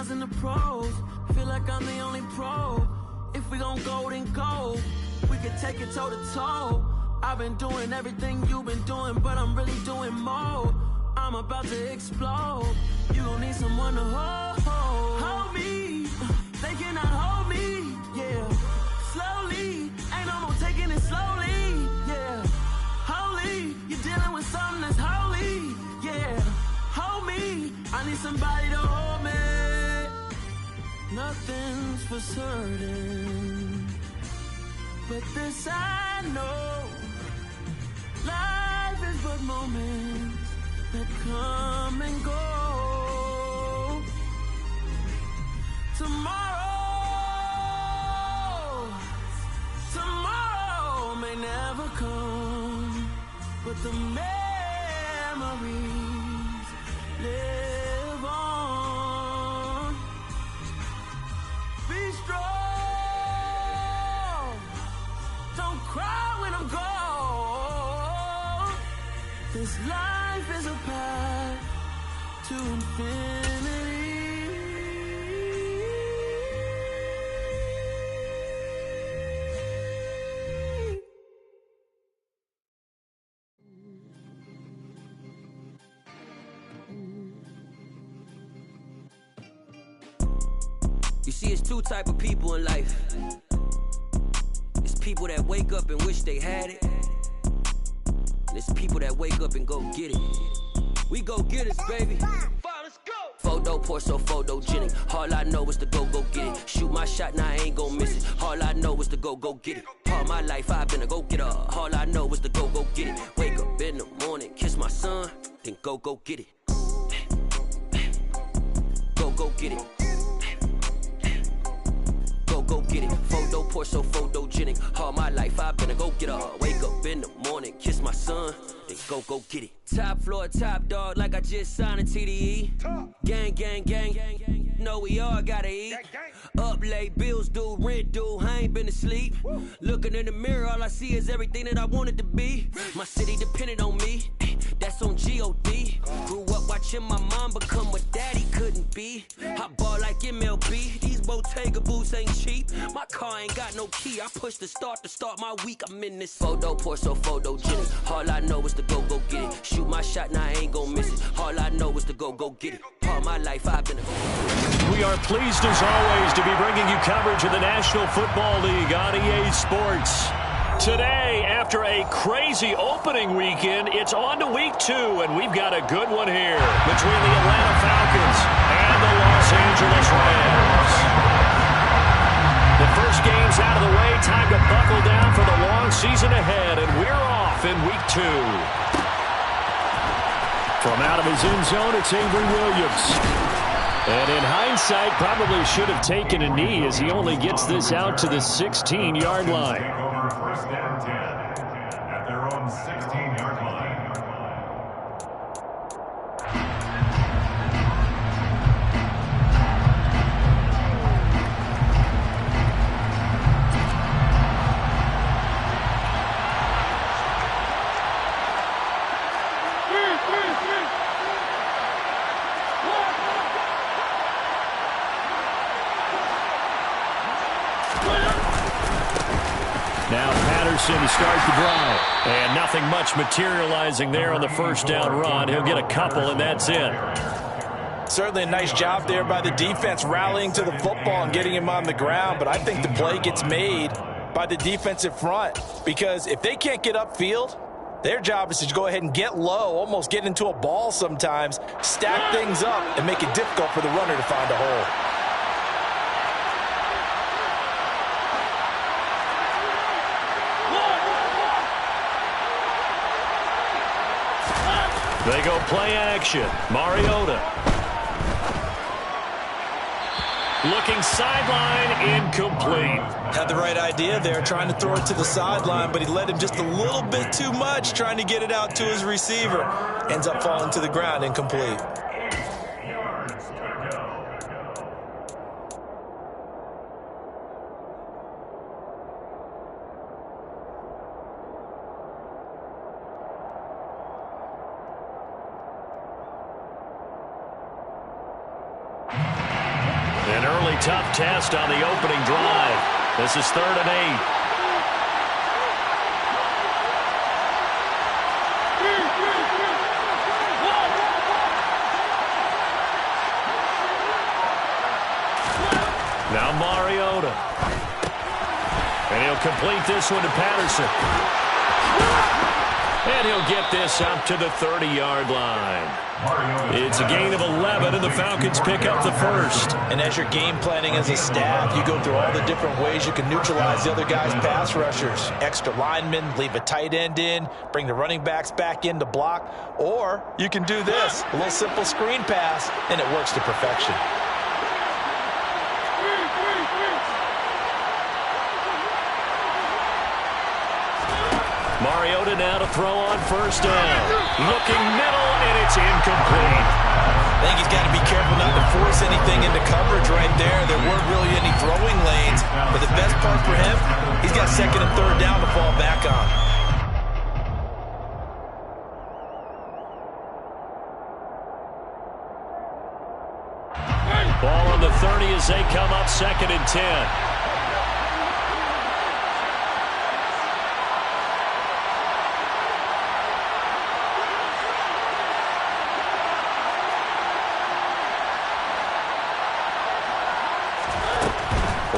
cons and the pros. Feel like I'm the only pro. If we gon' go, then go. We can take it toe to toe. I've been doing everything you've been doing, but I'm really doing more. I'm about to explode. You gon' need someone to hold me. They cannot hold me, yeah. Slowly, ain't no more taking it slowly, yeah. Holy, you're dealing with something that's holy, yeah. Hold me, I need somebody to hold me. Nothing's for certain, but this I know. Life is but moments that come and go. Tomorrow may never come, but the memories live on. Be strong, don't cry when I'm gone. This life is a path to infinity. You see, it's two type of people in life. It's people that wake up and wish they had it. And it's people that wake up and go get it. We go get it, baby. Let's go. Photo pour so photogenic. All I know is to go get it. Shoot my shot, now I ain't gon' miss it. All I know is to go get it. All my life I've been a go-getter. All I know is to go get it. Wake up in the morning, kiss my son, then go get it. Go get it. Go get it. Photo pour so photogenic. All my life I've been a go-getter. Wake up in the morning, kiss my son, then go get it. Top floor, top dog, like I just signed a TDE. Gang, know we all gotta eat. Up late, bills due, rent due, I ain't been asleep. Looking in the mirror, all I see is everything that I wanted to be. My city depended on me, that's on G.O.D. Grew up watching my mom become what daddy couldn't be. I ball like MLB, these Bottega boots ain't cheap. My car ain't got no key, I push the start to start my week. I'm in this photo pour so photogenic. All I know is to go get it. Shoot my shot, now I ain't gon' miss it. All I know is to go get it. All my life I've been a We are pleased as always to be bringing you coverage of the National Football League on EA Sports. Today, after a crazy opening weekend, it's on to week 2, and we've got a good one here between the Atlanta Falcons and the Los Angeles Rams. The first game's out of the way, time to buckle down for the long season ahead, and we're off in week 2. From out of his end zone, it's Avery Williams. And in hindsight, probably should have taken a knee as he only gets this out to the 16-yard line. First down 10 at their own 16-yard line. Now Patterson to start the drive. And nothing much materializing there on the first down run. He'll get a couple, and that's it. Certainly a nice job there by the defense rallying to the football and getting him on the ground. But I think the play gets made by the defensive front. Because if they can't get upfield, their job is to go ahead and get low, almost get into a ball sometimes, stack things up, and make it difficult for the runner to find a hole. They go play action. Mariota. Looking sideline, incomplete. Had the right idea there, trying to throw it to the sideline, but he led him just a little bit too much, trying to get it out to his receiver. Ends up falling to the ground, incomplete. An early tough test on the opening drive. This is 3rd and 8. Now Mariota. And he'll complete this one to Patterson. And he'll get this up to the 30-yard line. It's a gain of 11, and the Falcons pick up the first. And as you're game planning as a staff, you go through all the different ways you can neutralize the other guy's pass rushers. Extra linemen, leave a tight end in, bring the running backs back in to block. Or you can do this, a little simple screen pass, and it works to perfection. Mariota now to throw on first down. Looking middle, and it's incomplete. I think he's got to be careful not to force anything into coverage right there. There weren't really any throwing lanes. But the best part for him, he's got 2nd and 3rd down to fall back on. Ball on the 30 as they come up 2nd and 10.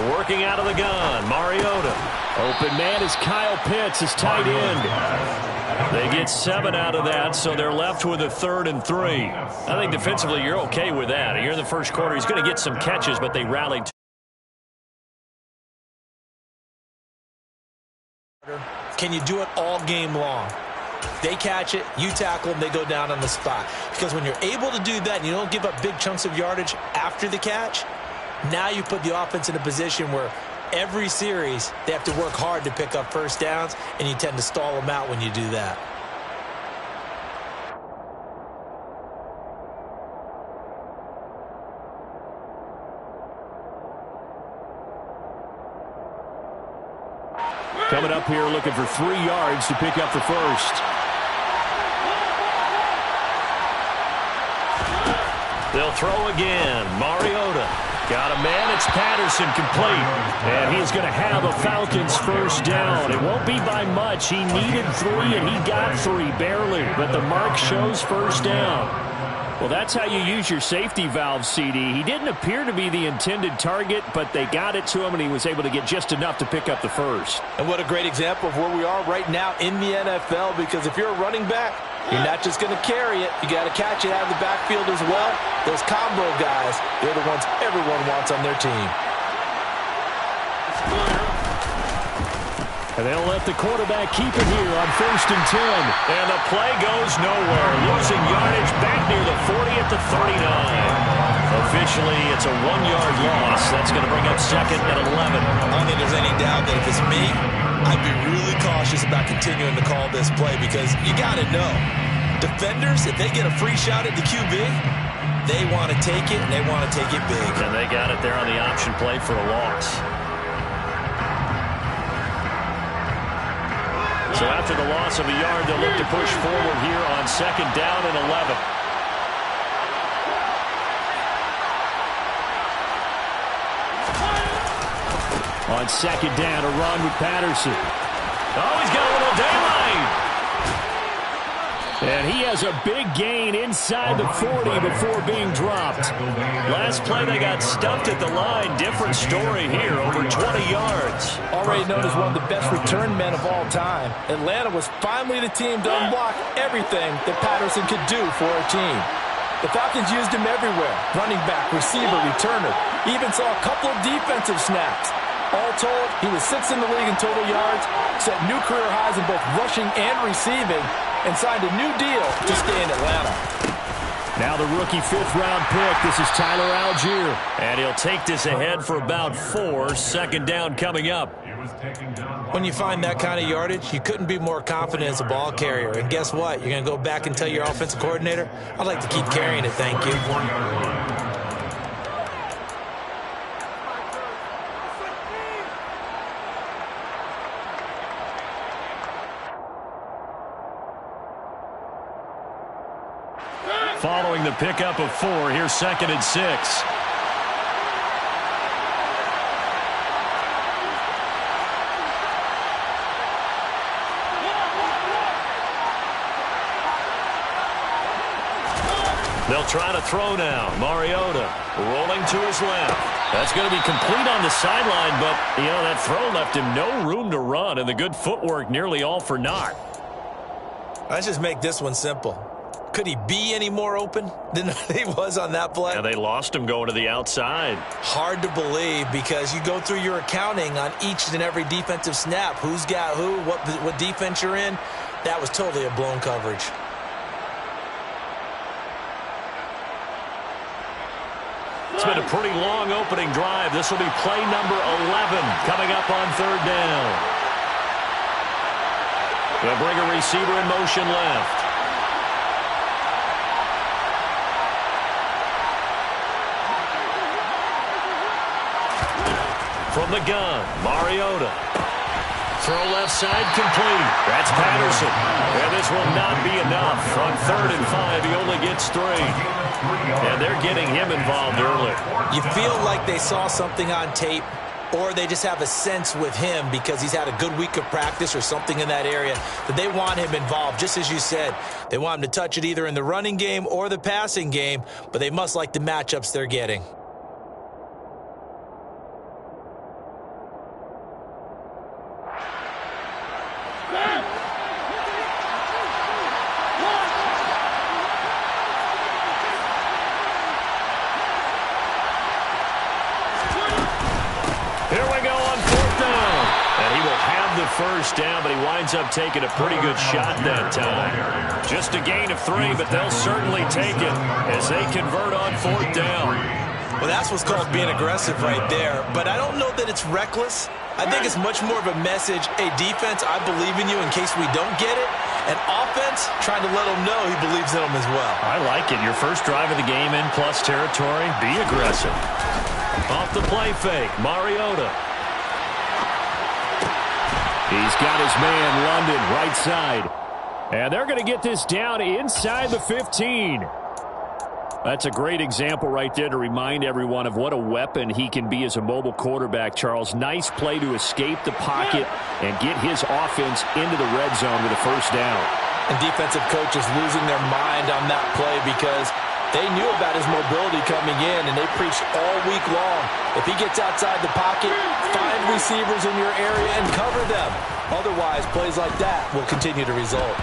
Working out of the gun, Mariota. Open man is Kyle Pitts, his tight end. They get 7 out of that, so they're left with a 3rd and 3. I think defensively you're okay with that. Here in the first quarter, he's going to get some catches, but they rallied. Can you do it all game long? They catch it, you tackle them, they go down on the spot. Because when you're able to do that and you don't give up big chunks of yardage after the catch, now you put the offense in a position where every series they have to work hard to pick up first downs, and you tend to stall them out when you do that. Coming up here looking for 3 yards to pick up the first. They'll throw again. Mariota. Got a man. It's Patterson, complete. And he's going to have a Falcons first down. It won't be by much. He needed 3, and he got 3, barely. But the mark shows first down. Well, that's how you use your safety valve, CD. He didn't appear to be the intended target, but they got it to him, and he was able to get just enough to pick up the first. And what a great example of where we are right now in the NFL, because if you're a running back, you're not just going to carry it. You got to catch it out of the backfield as well. Those combo guys, they're the ones everyone wants on their team. And they'll let the quarterback keep it here on 1st and 10. And the play goes nowhere. Losing yardage back near the 40 at the 39. Officially, it's a 1-yard loss. That's going to bring up 2nd and 11. I don't think there's any doubt that if it's me, I'd be really cautious about continuing to call this play, because you got to know, defenders, if they get a free shot at the QB, they want to take it, and they want to take it big. And they got it there on the option play for a loss. So after the loss of a yard, they'll look to push forward here on 2nd down and 11. On 2nd down, a run with Patterson. Oh, he's got a little daylight. And he has a big gain inside the 40 before being dropped. Last play, they got stuffed at the line. Different story here, over 20 yards. Already known as one of the best return men of all time, Atlanta was finally the team to unblock everything that Patterson could do for a team. The Falcons used him everywhere. Running back, receiver, returner. Even saw a couple of defensive snaps. All told, he was 6th in the league in total yards, set new career highs in both rushing and receiving, and signed a new deal to stay in Atlanta. Now the rookie 5th-round pick. This is Tyler Algier. And he'll take this ahead for about 4. 2nd down coming up. When you find that kind of yardage, you couldn't be more confident as a ball carrier. And guess what? You're going to go back and tell your offensive coordinator, I'd like to keep carrying it, thank you. Following the pickup of 4, here's 2nd and 6. They'll try to throw now. Mariota rolling to his left. That's going to be complete on the sideline, but, that throw left him no room to run, and the good footwork nearly all for naught. Let's just make this one simple. Could he be any more open than he was on that play? Yeah, they lost him going to the outside. Hard to believe because you go through your accounting on each and every defensive snap. Who's got who, what defense you're in. That was totally a blown coverage. It's been a pretty long opening drive. This will be play number 11 coming up on third down. They'll bring a receiver in motion left. From the gun, Mariota. Throw left side complete. That's Patterson. And this will not be enough. On 3rd and 5, he only gets 3. And they're getting him involved early. You feel like they saw something on tape, or they just have a sense with him because he's had a good week of practice or something in that area that they want him involved. Just as you said, they want him to touch it either in the running game or the passing game, but they must like the matchups they're getting. First down, but he winds up taking a pretty good shot that time. Just a gain of 3, but they'll certainly take it as they convert on 4th down. Well, that's what's called being aggressive right there, but I don't know that it's reckless. I think it's much more of a message, hey, defense, I believe in you in case we don't get it, and offense trying to let him know he believes in them as well. I like it. Your first drive of the game in plus territory, be aggressive. Off the play fake, Mariota. He's got his man, London, right side. And they're going to get this down inside the 15. That's a great example right there to remind everyone of what a weapon he can be as a mobile quarterback, Charles. Nice play to escape the pocket and get his offense into the red zone with a first down. And defensive coaches losing their mind on that play because they knew about his mobility coming in, and they preached all week long. If he gets outside the pocket, find receivers in your area and cover them. Otherwise, plays like that will continue to result.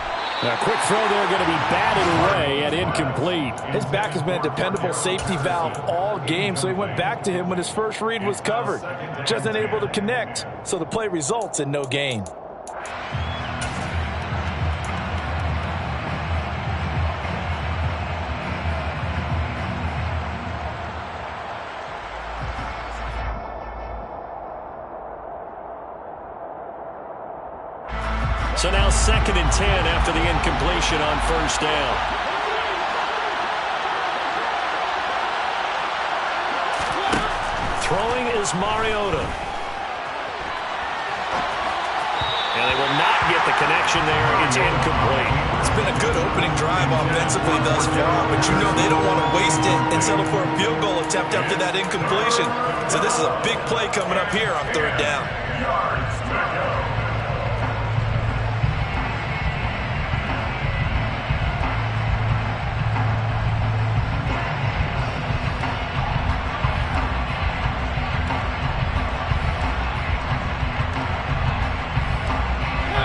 A quick throw there going to be batted away and incomplete. His back has been a dependable safety valve all game, so he went back to him when his first read was covered. Just unable to connect, so the play results in no gain. So now 2nd and 10 after the incompletion on first down. Throwing is Mariota. And they will not get the connection there. It's incomplete. It's been a good opening drive offensively thus far, but you know they don't want to waste it and settle for a field goal attempt after that incompletion. So this is a big play coming up here on 3rd down.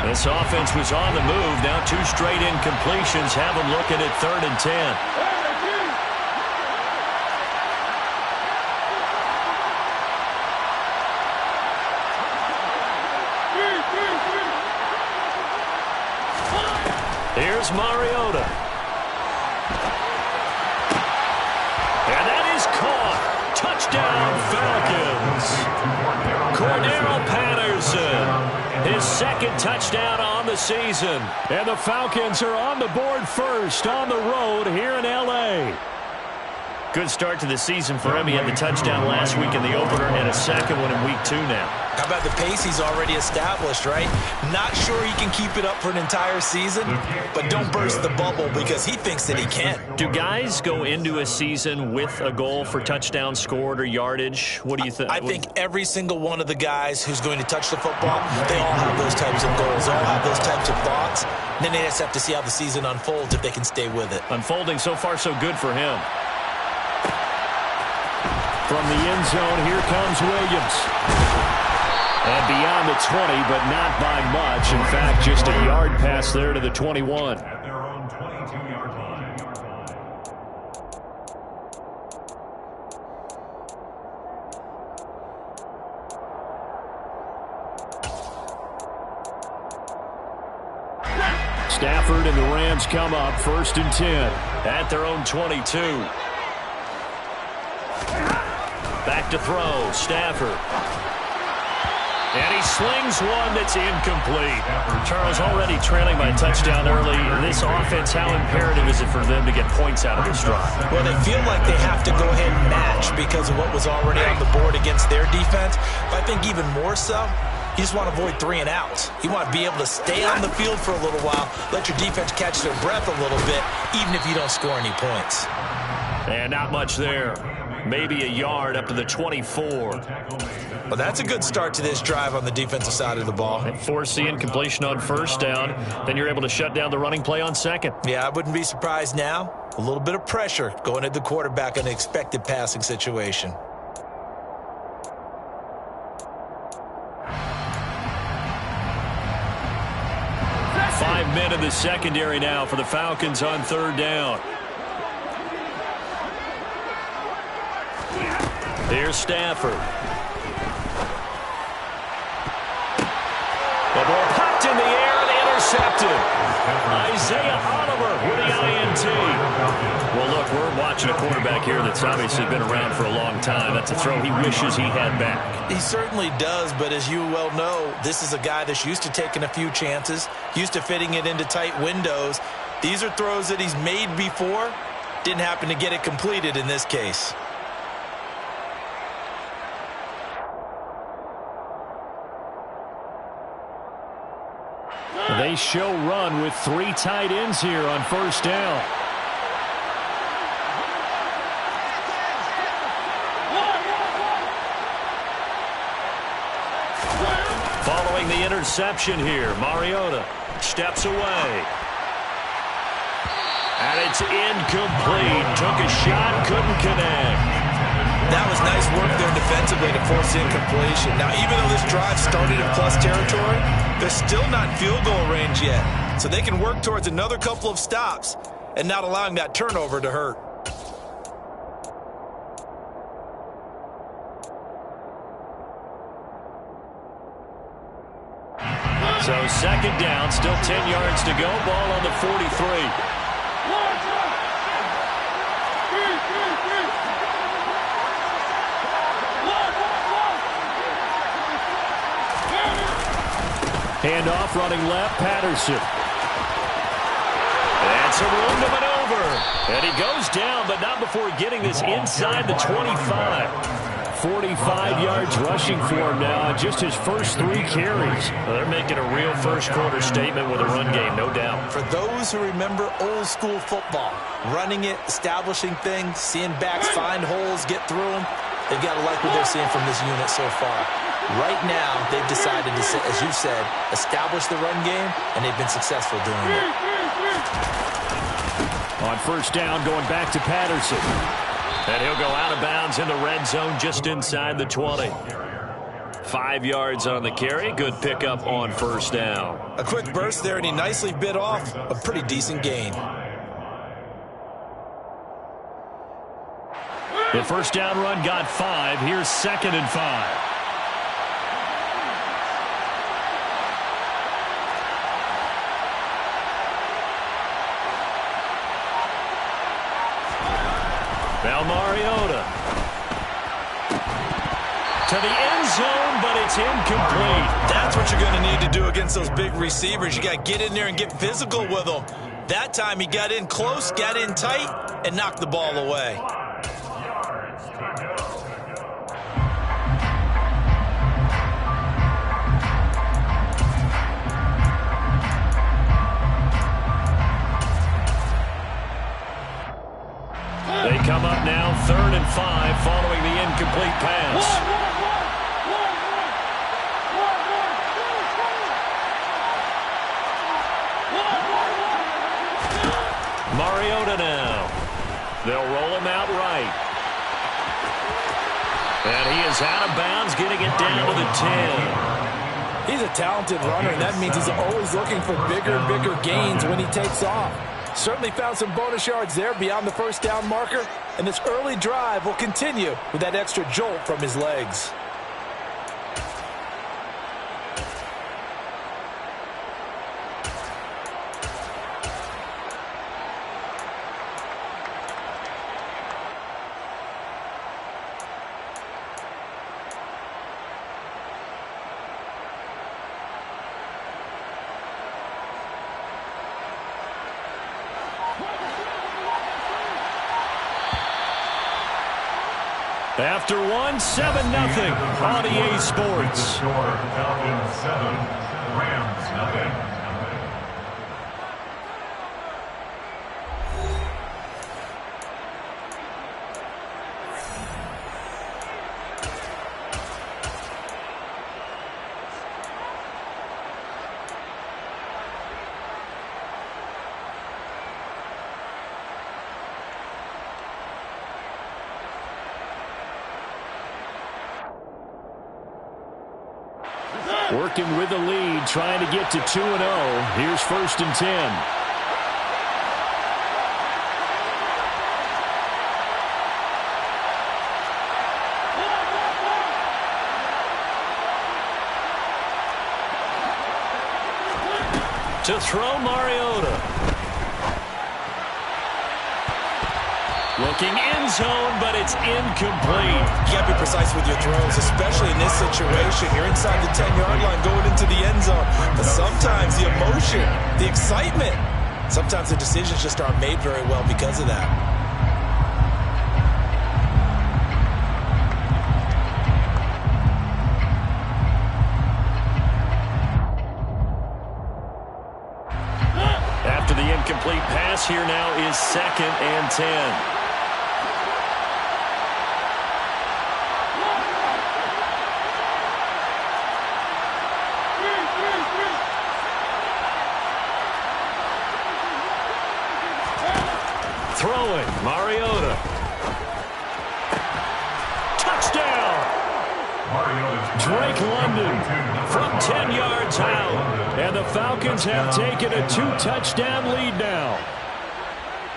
This offense was on the move. Now 2 straight incompletions have them looking at 3rd and 10. Here's Mariota. And that is caught. Touchdown, Falcons. Cordero Patterson. His 2nd touchdown on the season. And the Falcons are on the board first on the road here in L.A. Good start to the season for him. He had the touchdown last week in the opener and a second one in week 2 now. How about the pace he's already established, right? Not sure he can keep it up for an entire season, but don't burst the bubble because he thinks that he can. Do guys go into a season with a goal for touchdowns scored or yardage? What do you think? I think every single one of the guys who's going to touch the football, they all have those types of goals. They all have those types of thoughts. And then they just have to see how the season unfolds if they can stay with it. Unfolding so far so good for him. From the end zone, here comes Williams. And beyond the 20, but not by much. In fact, just a yard pass there to the 21. At their own 22-yard line. Stafford and the Rams come up 1st and 10 at their own 22. Back to throw, Stafford. And he slings one that's incomplete. Charles, already trailing by a touchdown early. In this offense, how imperative is it for them to get points out of this drive? Well, they feel like they have to go ahead and match because of what was already on the board against their defense. But I think even more so, you just want to avoid 3 and outs. You want to be able to stay on the field for a little while, let your defense catch their breath a little bit, even if you don't score any points. And not much there. Maybe a yard up to the 24. Well, that's a good start to this drive on the defensive side of the ball. And force the incompletion on 1st down. Then you're able to shut down the running play on 2nd. Yeah, I wouldn't be surprised now. A little bit of pressure going at the quarterback in an expected passing situation. Five men in the secondary now for the Falcons on 3rd down. Here's Stafford. The ball popped in the air and intercepted. Isaiah Oliver with the INT. Well, look, we're watching a quarterback here that's obviously been around for a long time. That's a throw he wishes he had back. He certainly does, but as you well know, this is a guy that's used to taking a few chances, used to fitting it into tight windows. These are throws that he's made before. Didn't happen to get it completed in this case. They show run with 3 tight ends here on 1st down. Following the interception here, Mariota steps away. And it's incomplete. Took a shot, couldn't connect. That was nice work there defensively to force the incompletion. Now, even though this drive started in plus territory, they're still not in field goal range yet. So they can work towards another couple of stops and not allowing that turnover to hurt. So 2nd down, still 10 yards to go. Ball on the 43. Handoff running left, Patterson. And some room to maneuver. And he goes down, but not before getting this inside the 25. 45 yards rushing for him now, just his first 3 carries. Well, they're making a real first-quarter statement with a run game, no doubt. For those who remember old-school football, running it, establishing things, seeing backs find holes, get through them, they've got to like what they're seeing from this unit so far. Right now, they've decided to, as you said, establish the run game, and they've been successful doing it. On 1st down, going back to Patterson. And he'll go out of bounds in the red zone just inside the 20. 5 yards on the carry. Good pickup on 1st down. A quick burst there, and he nicely bit off a pretty decent gain. The 1st down run got 5. Here's 2nd and 5. Now Mariota. To the end zone, but it's incomplete. That's what you're going to need to do against those big receivers. You got to get in there and get physical with them. That time he got in close, got in tight, and knocked the ball away. They come up now 3rd and 5 following the incomplete pass. Mariota now. They'll roll him out right. And he is out of bounds, getting it down to the 10. He's a talented runner, and that means he's always looking for bigger and bigger gains when he takes off. Certainly found some bonus yards there beyond the first down marker, and this early drive will continue with that extra jolt from his legs. After one, 7-0 on EA Sports. Falcons 7, Rams 0. Working with the lead, trying to get to 2-0. Here's 1st and 10. To throw, Mariota. Looking end zone, but it's incomplete. You got to be precise with your throws, especially in this situation. You're inside the 10-yard line going into the end zone. But sometimes the emotion, the excitement, sometimes the decisions just aren't made very well because of that. After the incomplete pass, here now is 2nd and 10. Throwing, Mariota. Touchdown! Drake London from 10 yards out. And the Falcons have taken a 2-touchdown lead now.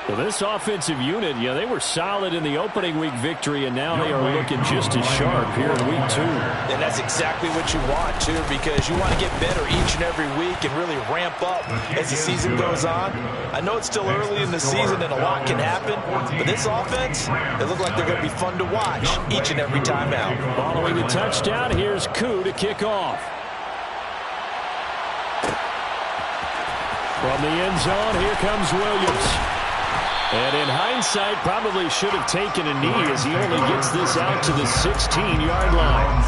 Well, this offensive unit, they were solid in the opening week victory, and now they are looking just as sharp here in week 2. And that's exactly what you want, too, because you want to get better each and every week and really ramp up as the season goes on. I know it's still early in the season and a lot can happen, but this offense, they look like they're going to be fun to watch each and every time out. Following the touchdown, here's Koo to kick off. From the end zone, here comes Williams. And in hindsight, probably should have taken a knee as he only gets this out to the 16-yard line.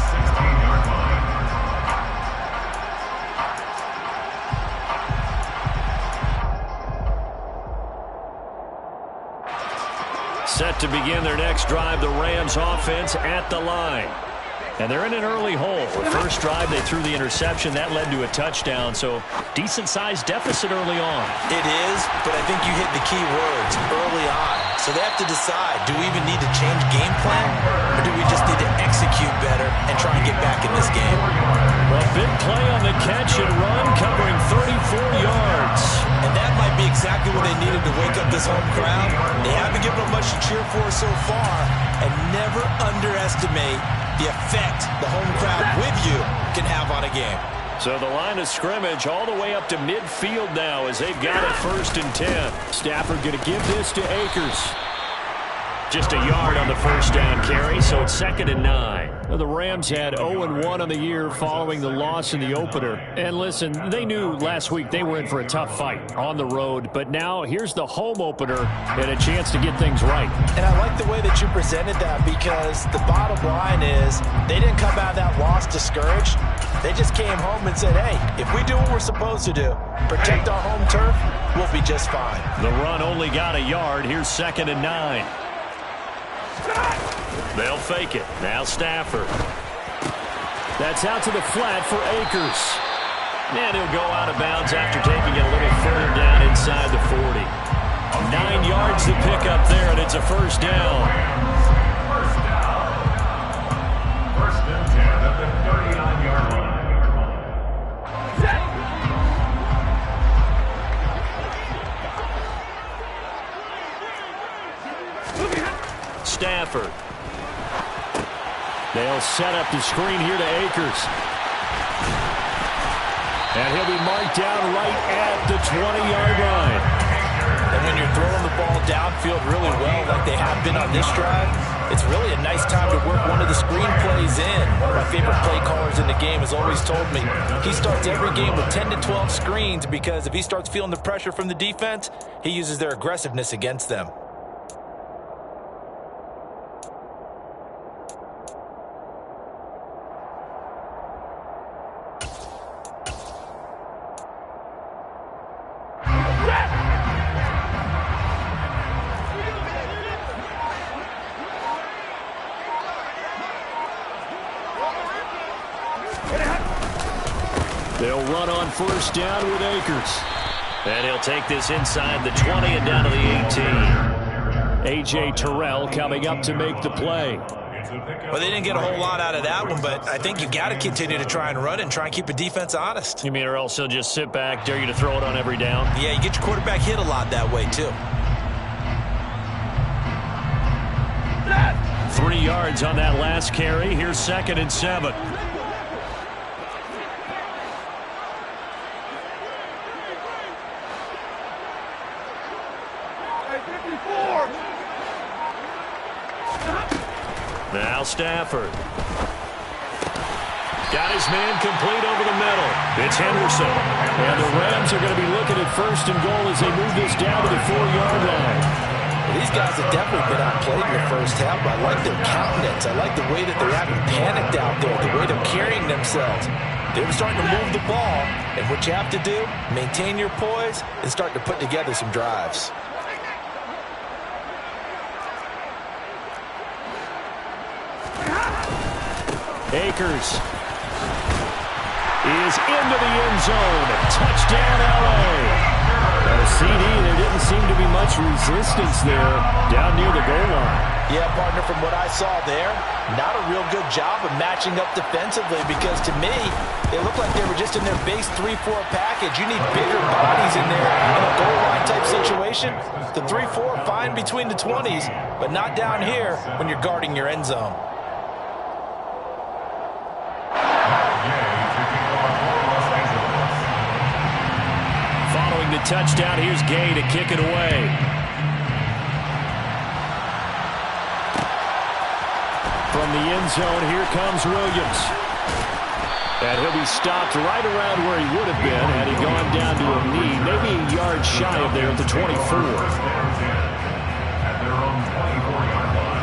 Set to begin their next drive, the Rams offense at the line. And they're in an early hole. The first drive, they threw the interception. That led to a touchdown, so decent-sized deficit early on. It is, but I think you hit the key words, early on. So they have to decide, do we even need to change game plan, or do we just need to execute better and try and get back in this game? A big play on the catch and run, covering 34 yards. And that might be exactly what they needed to wake up this home crowd. They haven't given them much to cheer for so far, and never underestimate the effect the home crowd with you can have on a game. So the line of scrimmage all the way up to midfield now as they've got it 1st and 10. Stafford going to give this to Akers. Just a yard on the first down carry, so it's 2nd and 9. Now, the Rams had 0-1 on the year following the loss in the opener. And listen, they knew last week they were in for a tough fight on the road. But now here's the home opener and a chance to get things right. And I like the way that you presented that, because the bottom line is they didn't come out of that loss discouraged. They just came home and said, hey, if we do what we're supposed to do, protect our home turf, we'll be just fine. The run only got a yard. Here's 2nd and 9. They'll fake it. Now Stafford. That's out to the flat for Akers. And he'll go out of bounds after taking it a little further down inside the 40. 9 yards to pick up there, and it's a first down. First down. 1st and 10 at the 39-yard line. Stafford. They'll set up the screen here to Akers. And he'll be marked down right at the 20-yard line. And when you're throwing the ball downfield really well like they have been on this drive, it's really a nice time to work one of the screen plays in. One of my favorite play callers in the game has always told me he starts every game with 10 to 12 screens, because if he starts feeling the pressure from the defense, he uses their aggressiveness against them. They'll run on first down with Akers. And he'll take this inside the 20 and down to the 18. A.J. Terrell coming up to make the play. Well, they didn't get a whole lot out of that one, but I think you got to continue to try and run and try and keep the defense honest. You mean, or else he'll just sit back, dare you to throw it on every down? Yeah, you get your quarterback hit a lot that way, too. 3 yards on that last carry. Here's 2nd and 7. Now Stafford. Got his man complete over the middle. It's Henderson. And the Rams are going to be looking at 1st and goal as they move this down to the 4-yard line. Well, these guys have definitely been outplayed in the first half, but I like their countenance. I like the way that they're having panicked out there, the way they're carrying themselves. They're starting to move the ball, and what you have to do, maintain your poise and start to put together some drives. Akers is into the end zone. Touchdown, L.A. A CD, there didn't seem to be much resistance there down near the goal line. Yeah, partner, from what I saw there, not a real good job of matching up defensively, because to me, it looked like they were just in their base 3-4 package. You need bigger bodies in there in a goal line type situation. The 3-4, fine between the 20s, but not down here when you're guarding your end zone. Following the touchdown, here's Gay to kick it away. From the end zone, here comes Williams. And he'll be stopped right around where he would have been had he gone down to a knee, maybe a yard shy of there at the 24. At their own 24-yard line.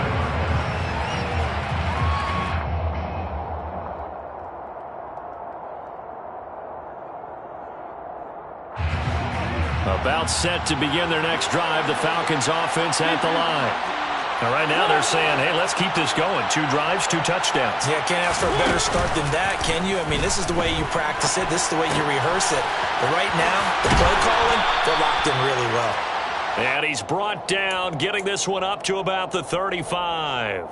About set to begin their next drive, the Falcons offense at the line. Now, right now they're saying, hey, let's keep this going. 2 drives, 2 touchdowns. Yeah, can't ask for a better start than that, can you? I mean, this is the way you practice it. This is the way you rehearse it. But right now, the play calling, they're locked in really well. And he's brought down, getting this one up to about the 35.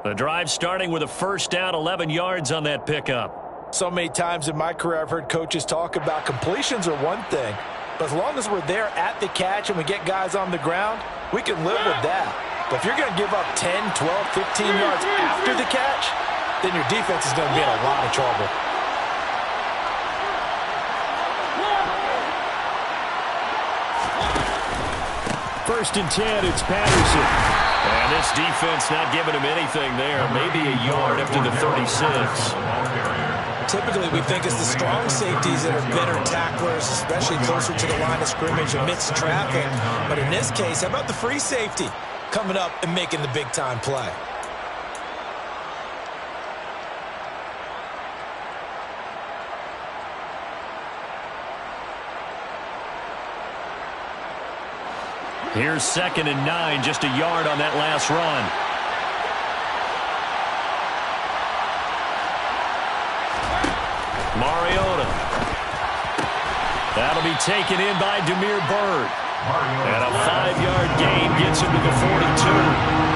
The drive starting with a first down, 11 yards on that pickup. So many times in my career, I've heard coaches talk about completions are one thing. But as long as we're there at the catch and we get guys on the ground, we can live with that. But if you're going to give up 10, 12, 15 yards after the catch, then your defense is going to be in a lot of trouble. First and 10, it's Patterson. And this defense not giving him anything there. Maybe a yard up to the 36. Typically, we think it's the strong safeties that are better tacklers, especially closer to the line of scrimmage amidst traffic. But in this case, how about the free safety coming up and making the big-time play? Here's 2nd and 9, just a yard on that last run. Mariota. That'll be taken in by Damiere Byrd. And a 5-yard gain gets him to the 42.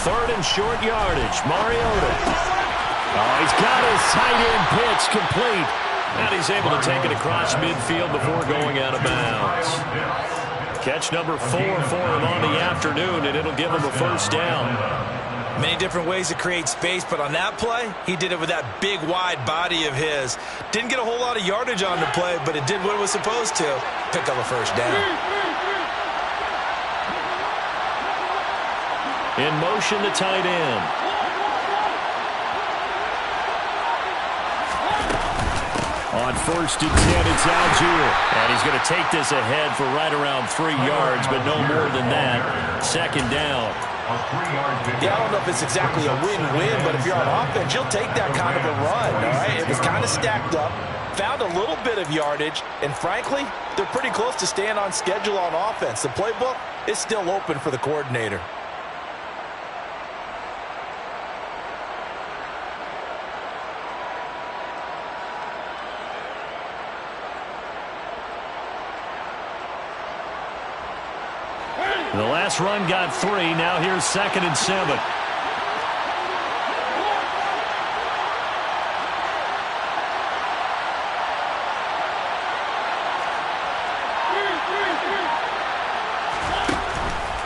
Third and short yardage. Mariota. Oh, he's got his tight end pitch complete. And he's able to take it across midfield before going out of bounds. Catch number 4 for him on the afternoon, and it'll give him a first down. Many different ways to create space, but on that play, he did it with that big, wide body of his. Didn't get a whole lot of yardage on the play, but it did what it was supposed to. Pick up a first down. In motion, the tight end. On 1st and 10, it's Algier. And he's going to take this ahead for right around 3 yards, but no more than that. 2nd down. Yeah, I don't know if it's exactly a win-win, but if you're on offense, you'll take that kind of a run, all right? It was kind of stacked up, found a little bit of yardage, and frankly, they're pretty close to staying on schedule on offense. The playbook is still open for the coordinator. The last run got 3. Now here's 2nd and 7.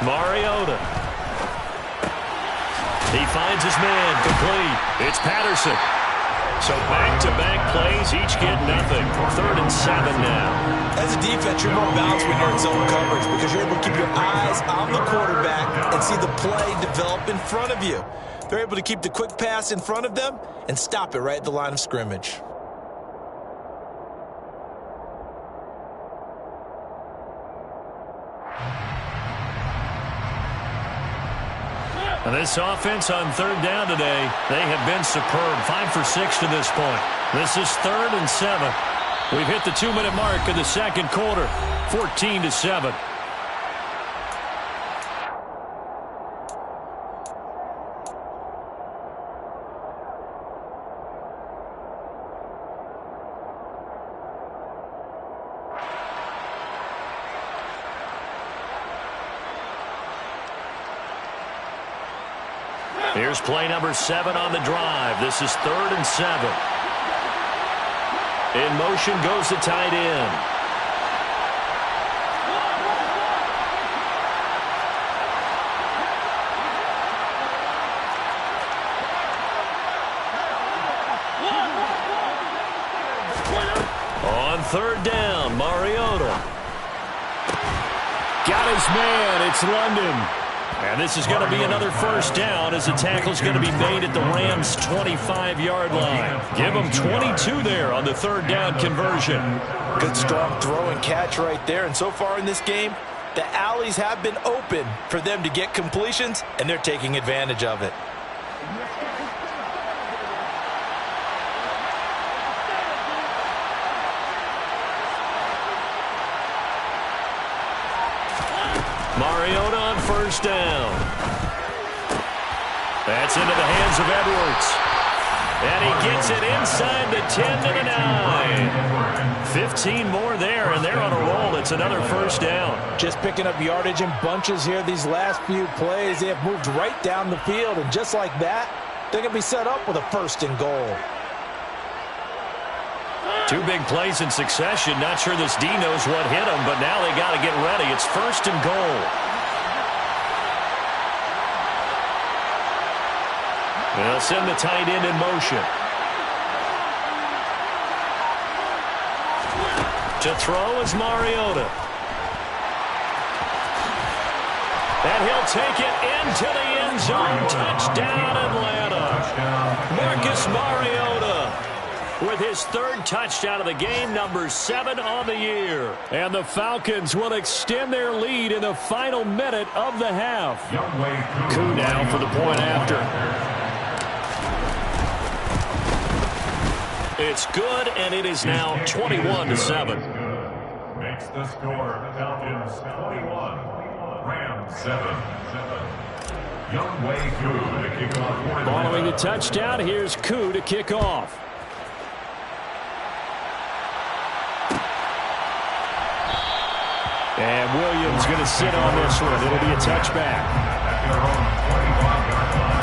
Mariota. He finds his man complete. It's Patterson. So back-to-back plays, each get nothing. 3rd and 7 now. As a defense, you're more balanced when you're in zone coverage because you're able to keep your eyes on the quarterback and see the play develop in front of you. They're able to keep the quick pass in front of them and stop it right at the line of scrimmage. And this offense on 3rd down today, they have been superb. 5 for 6 to this point. This is 3rd and 7. We've hit the 2-minute mark of the 2nd quarter. 14-7. Here's play number 7 on the drive. This is 3rd and 7. In motion goes the tight end. On 3rd down, Mariota. Got his man. It's London. And this is going to be another first down as the tackle's going to be made at the Rams' 25-yard line. Give them 22 there on the 3rd down conversion. Good strong throw and catch right there. And so far in this game, the alleys have been open for them to get completions, and they're taking advantage of it. Mariota on 1st down. That's into the hands of Edwards. And he gets it inside the 10 to the 9. 15 more there, and they're on a roll. It's another 1st down. Just picking up yardage in bunches here these last few plays. They have moved right down the field, and just like that, they're going to be set up with a 1st and goal. 2 big plays in succession. Not sure this D knows what hit him, but now they got to get ready. It's 1st and goal. They'll send the tight end in motion. To throw is Mariota. And he'll take it into the end zone. Touchdown, Atlanta. Marcus Mariota with his third touchdown of the game, number 7 on the year. And the Falcons will extend their lead in the final minute of the half. Koo now for the point after. It's good, and it is now 21-7. Makes the score. Falcons 21, Rams 7. Young Wei Koo to kick off. Following the touchdown, here's Koo to kick off. And Williams going to sit on this one. It'll be a touchback. At their own 25-yard line.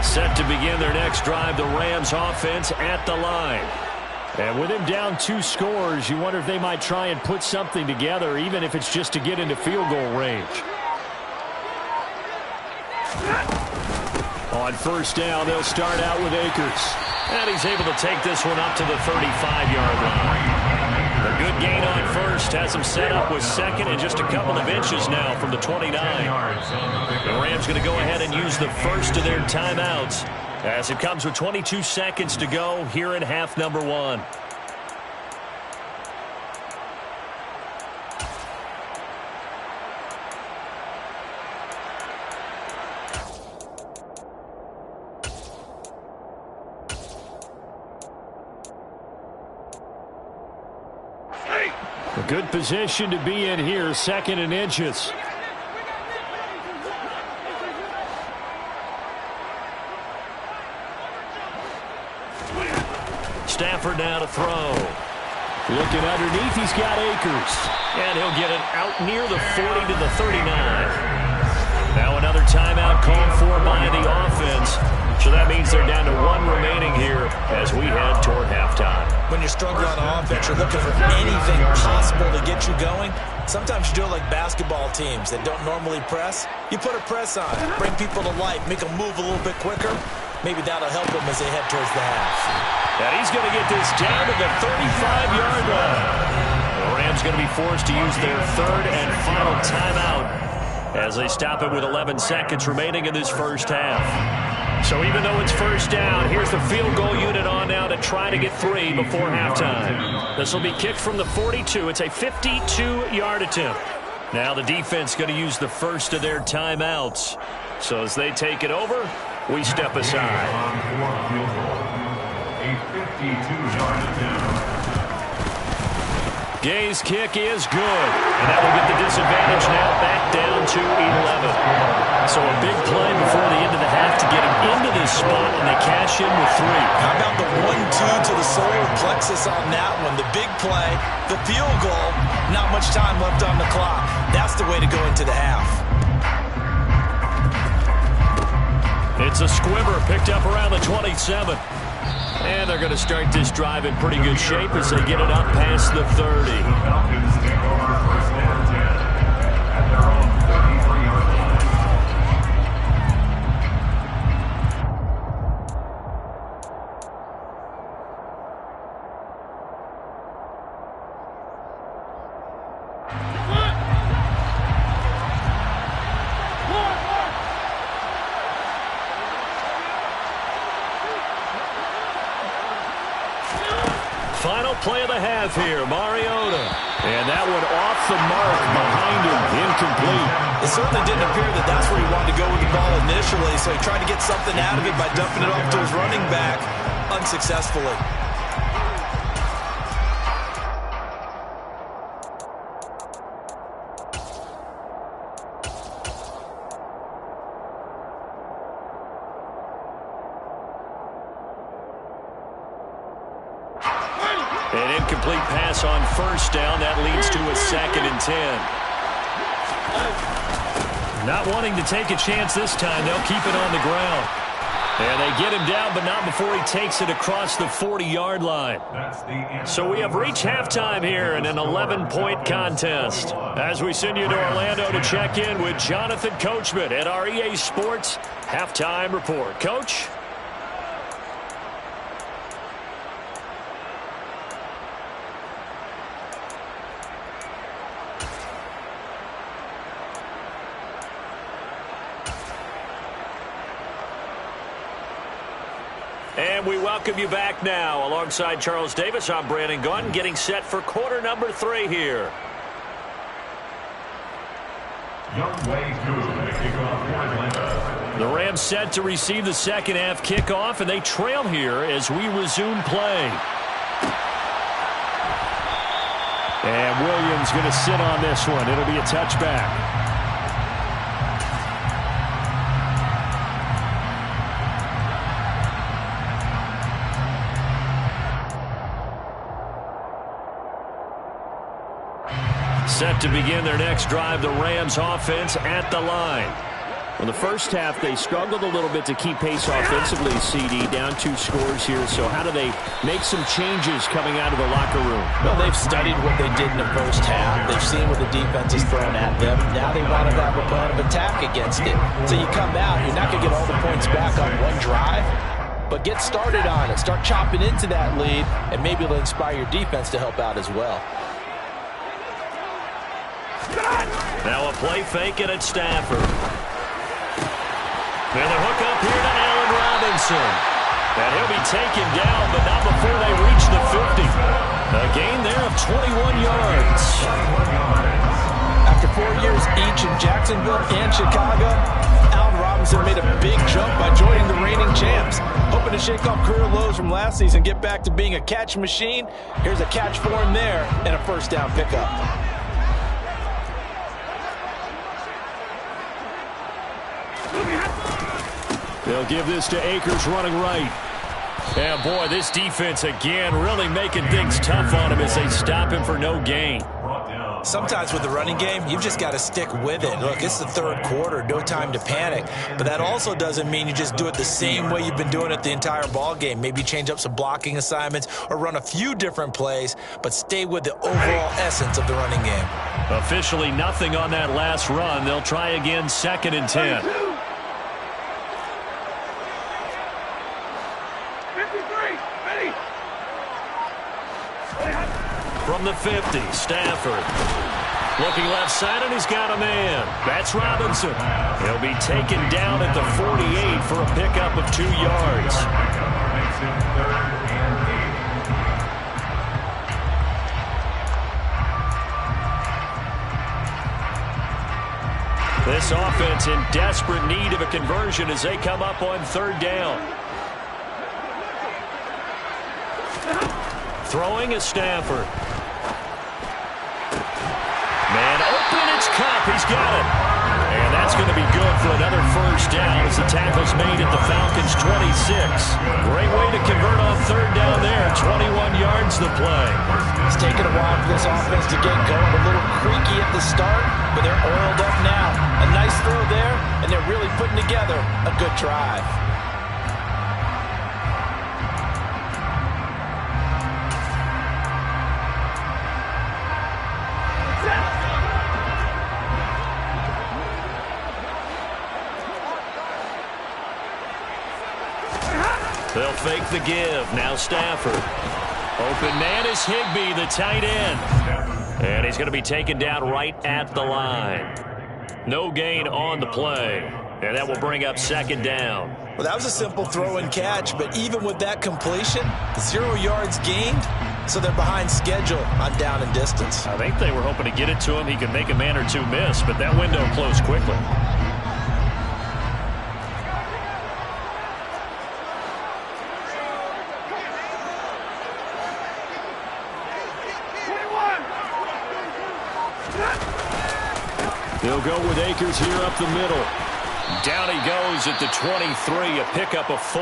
Set to begin their next drive, the Rams offense at the line. And with him down 2 scores, you wonder if they might try and put something together, even if it's just to get into field goal range. On first down, they'll start out with Akers. And he's able to take this one up to the 35-yard line. A good gain on first has him set up with second and just a couple of inches now from the 29. The Rams going to go ahead and use the first of their timeouts as it comes with 22 seconds to go here in half number 1. A good position to be in here, 2nd and inches. Stafford now to throw. Looking underneath, he's got Akers. And he'll get it out near the 40 to the 39. Now another timeout called for by the offense. So that means they're down to 1 remaining here as we head toward halftime. When you're struggling on offense, you're looking for anything possible to get you going. Sometimes you do it like basketball teams that don't normally press. You put a press on, bring people to life, make them move a little bit quicker. Maybe that'll help them as they head towards the half. And he's going to get this down to the 35-yard line. The Rams going to be forced to use their 3rd and final timeout as they stop it with 11 seconds remaining in this first half. So even though it's first down, here's the field goal unit on now to try to get 3 before halftime. This will be kicked from the 42. It's a 52-yard attempt. Now the defense going to use the first of their timeouts. So as they take it over, we step aside. A 52-yard attempt. Gay's kick is good, and that will get the disadvantage now back down to 11. So a big play before the end of the half to get him into this spot, and they cash in with 3. How about the 1-2 to the solar plexus on that one? The big play, the field goal, not much time left on the clock. That's the way to go into the half. It's a squibber picked up around the 27. And they're going to start this drive in pretty good shape as they get it up past the 30. Falcons take over 1st and 10 at their own 33-yard line. Final play of the half here, Mariota. And that one off the mark behind him, incomplete. It certainly didn't appear that that's where he wanted to go with the ball initially, so he tried to get something out of it by dumping it off to his running back unsuccessfully. An incomplete pass on first down. That leads to a 2nd and 10. Not wanting to take a chance this time. They'll keep it on the ground. And they get him down, but not before he takes it across the 40-yard line. So we have reached halftime here in an 11-point contest. As we send you to Orlando to check in with Jonathan Coachman at our EA Sports Halftime Report. Coach? And we welcome you back now. Alongside Charles Davis, I'm Brandon Gunn, getting set for quarter number 3 here. The Rams set to receive the second half kickoff, and they trail here as we resume play. And Williams going to sit on this one. It'll be a touchback. Set to begin their next drive, the Rams offense at the line. In the first half, they struggled a little bit to keep pace offensively, CD, down 2 scores here. So how do they make some changes coming out of the locker room? Well, they've studied what they did in the first half. They've seen what the defense is throwing at them. Now they want to have a plan of attack against it. So you come out, you're not going to get all the points back on one drive, but get started on it. Start chopping into that lead, and maybe it'll inspire your defense to help out as well. Now a play fake it at Stafford. And the hook up here to Allen Robinson. And he'll be taken down, but not before they reach the 50. A gain there of 21 yards. After 4 years each in Jacksonville and Chicago, Allen Robinson made a big jump by joining the reigning champs. Hoping to shake off career lows from last season, get back to being a catch machine. Here's a catch for him there and a first down pickup. They'll give this to Akers running right. And boy, this defense again really making things tough on him as they stop him for no gain. Sometimes with the running game, you've just got to stick with it. Look, it's the third quarter, no time to panic. But that also doesn't mean you just do it the same way you've been doing it the entire ball game. Maybe change up some blocking assignments or run a few different plays, but stay with the overall essence of the running game. Officially nothing on that last run. They'll try again, 2nd and 10. From the 50, Stafford. Looking left side, and he's got a man. That's Robinson. He'll be taken down at the 48 for a pickup of 2 yards. This offense in desperate need of a conversion as they come up on 3rd down. Throwing is Stafford. Man open, it's Cup. He's got it. And that's going to be good for another first down as the tackle's made at the Falcons' 26. Great way to convert on 3rd down there. 21 yards the play. It's taken a while for this offense to get going. A little creaky at the start, but they're oiled up now. A nice throw there, and they're really putting together a good drive. They'll fake the give. Now Stafford. Open man is Higbee, the tight end. And he's going to be taken down right at the line. No gain on the play. And that will bring up 2nd down. Well, that was a simple throw and catch, but even with that completion, 0 yards gained, so they're behind schedule on down and distance. I think they were hoping to get it to him. He could make a man or two miss, but that window closed quickly. They'll go with Akers here up the middle. Down he goes at the 23, a pickup of 4.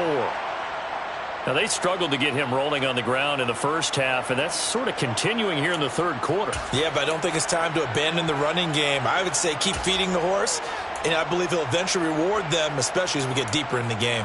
Now, they struggled to get him rolling on the ground in the first half, and that's sort of continuing here in the 3rd quarter. Yeah, but I don't think it's time to abandon the running game. I would say keep feeding the horse, and I believe he'll eventually reward them, especially as we get deeper in the game.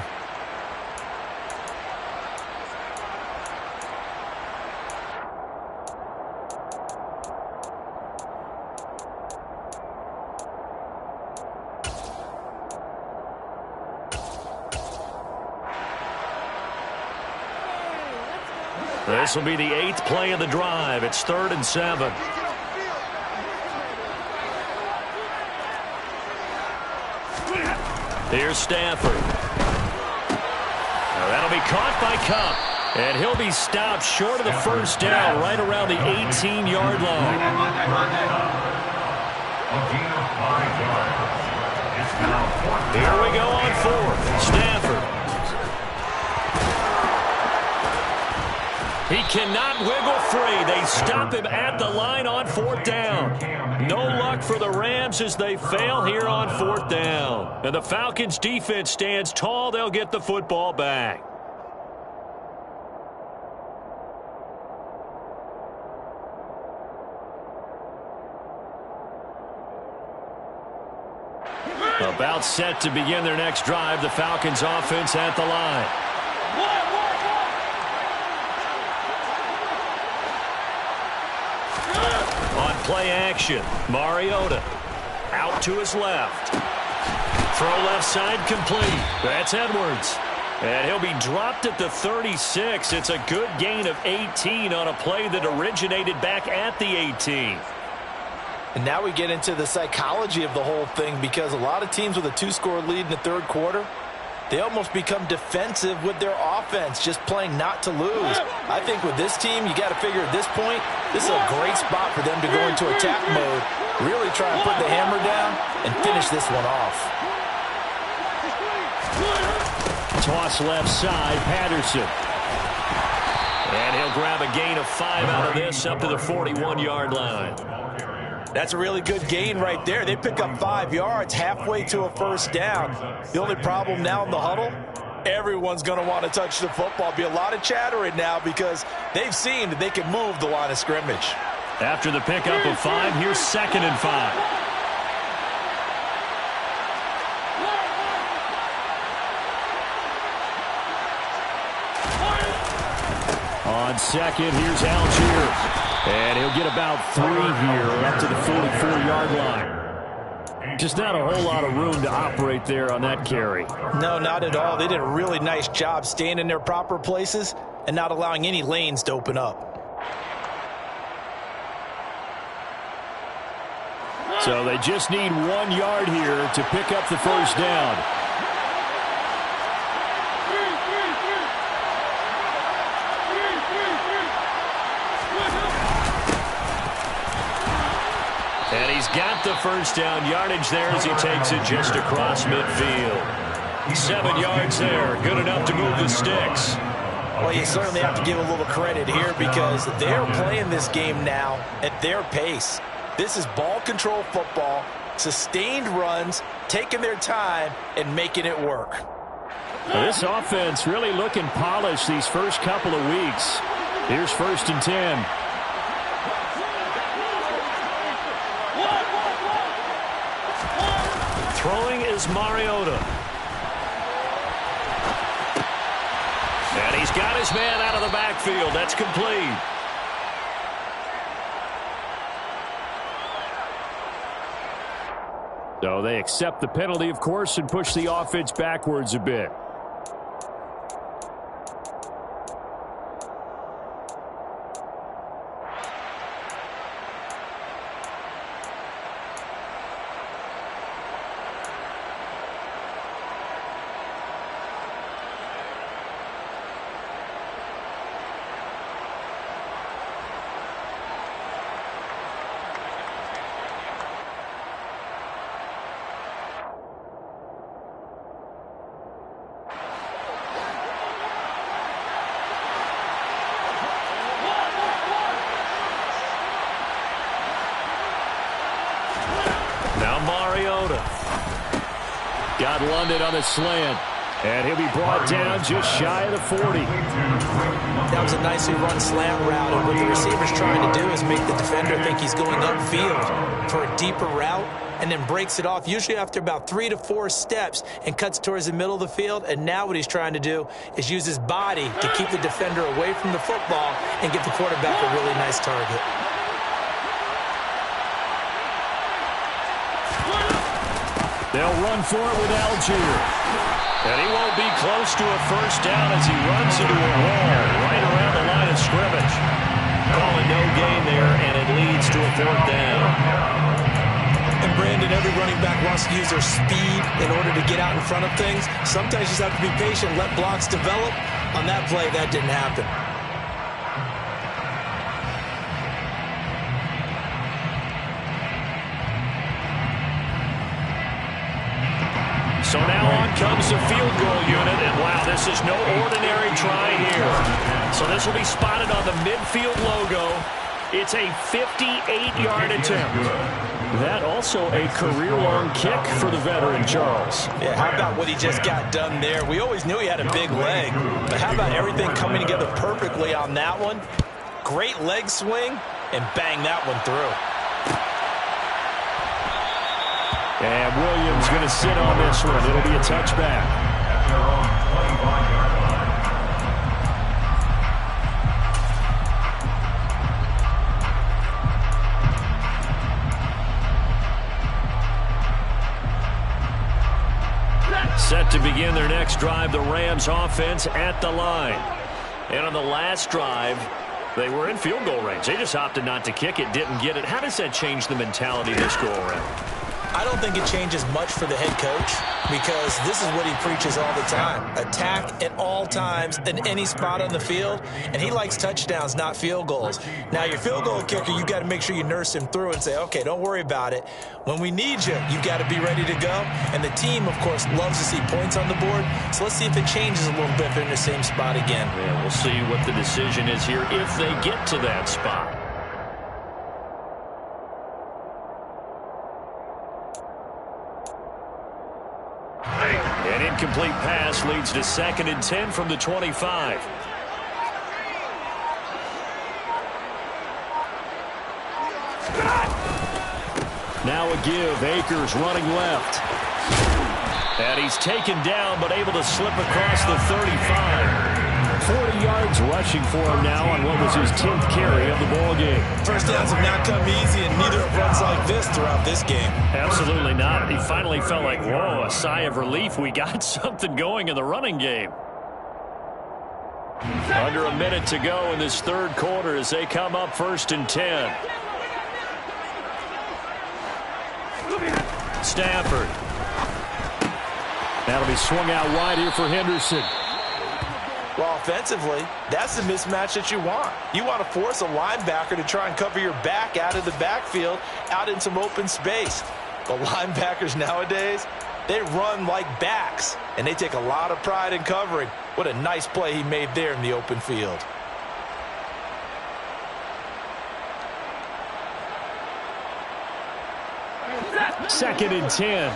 This will be the 8th play of the drive. It's 3rd and 7. Here's Stafford. Now that'll be caught by Cup. And he'll be stopped short of the first down right around the 18-yard line. Here we go on 4th. Stafford. He cannot wiggle free. They stop him at the line on 4th down. No luck for the Rams as they fail here on 4th down. And the Falcons defense stands tall. They'll get the football back. About set to begin their next drive. The Falcons offense at the line. On play action, Mariota out to his left. Throw left side complete. That's Edwards. And he'll be dropped at the 36. It's a good gain of 18 on a play that originated back at the 18. And now we get into the psychology of the whole thing, because a lot of teams with a 2-score lead in the 3rd quarter, they almost become defensive with their offense, just playing not to lose. I think with this team, you got to figure at this point, this is a great spot for them to go into attack mode, really try and put the hammer down and finish this one off. Toss left side, Patterson. And he'll grab a gain of 5 out of this up to the 41-yard line. That's a really good gain right there. They pick up 5 yards halfway to a first down. The only problem now in the huddle, everyone's going to want to touch the football. Be a lot of chattering now because they've seen that they can move the line of scrimmage. After the pickup of 5, here's 2nd and 5. On 2nd, here's Algier. And he'll get about 3 here up to the 44-yard line. Just not a whole lot of room to operate there on that carry. No, not at all. They did a really nice job staying in their proper places and not allowing any lanes to open up. So they just need 1 yard here to pick up the first down. And he's got the first down yardage there as he takes it just across midfield. 7 yards there, good enough to move the sticks. Well, you certainly have to give a little credit here because they're playing this game now at their pace. This is ball control football, sustained runs, taking their time and making it work. Well, this offense really looking polished these first couple of weeks. Here's 1st and 10. Throwing is Mariota. And he's got his man out of the backfield. That's complete. So they accept the penalty, of course, and push the offense backwards a bit. Got London on the slant. And he'll be brought down just shy of the 40. That was a nicely run slant route. And what the receiver's trying to do is make the defender think he's going upfield for a deeper route and then breaks it off, usually after about 3 to 4 steps, and cuts towards the middle of the field. And now what he's trying to do is use his body to keep the defender away from the football and give the quarterback a really nice target. They'll run for it with Algier. And he won't be close to a first down as he runs into a wall right around the line of scrimmage. Calling no gain there, and it leads to a fourth down. And Brandon, every running back wants to use their speed in order to get out in front of things. Sometimes you just have to be patient, let blocks develop. On that play, that didn't happen. So now on comes the field goal unit, and wow, this is no ordinary try here. So this will be spotted on the midfield logo. It's a 58-yard attempt. That also a career-long kick for the veteran, Charles. Yeah, how about what he just got done there? We always knew he had a big leg, but how about everything coming together perfectly on that one? Great leg swing, and bang that one through. And Williams going to sit on this one. It'll be a touchback. At their own 25-yard line. Set to begin their next drive, the Rams offense at the line. And on the last drive, they were in field goal range. They just opted not to kick it, didn't get it. How does that change the mentality this go around? I don't think it changes much for the head coach because this is what he preaches all the time. Attack at all times in any spot on the field, and he likes touchdowns, not field goals. Now, your field goal kicker, you've got to make sure you nurse him through and say, okay, don't worry about it. When we need you, you've got to be ready to go. And the team, of course, loves to see points on the board, so let's see if it changes a little bit if they're in the same spot again. Yeah, we'll see what the decision is here if they get to that spot. An incomplete pass leads to 2nd and 10 from the 25. Now a give. Akers running left. And he's taken down but able to slip across the 35. 40 yards rushing for him now on what was his 10th carry of the ball game. First downs have not come easy, and neither have runs like this throughout this game. Absolutely not. He finally felt like, whoa, a sigh of relief. We got something going in the running game. Under a minute to go in this third quarter as they come up 1st and 10. Stafford. That'll be swung out wide here for Henderson. Well, offensively, that's the mismatch that you want. You want to force a linebacker to try and cover your back out of the backfield, out in some open space. But linebackers nowadays, they run like backs, and they take a lot of pride in covering. What a nice play he made there in the open field. Second and 10.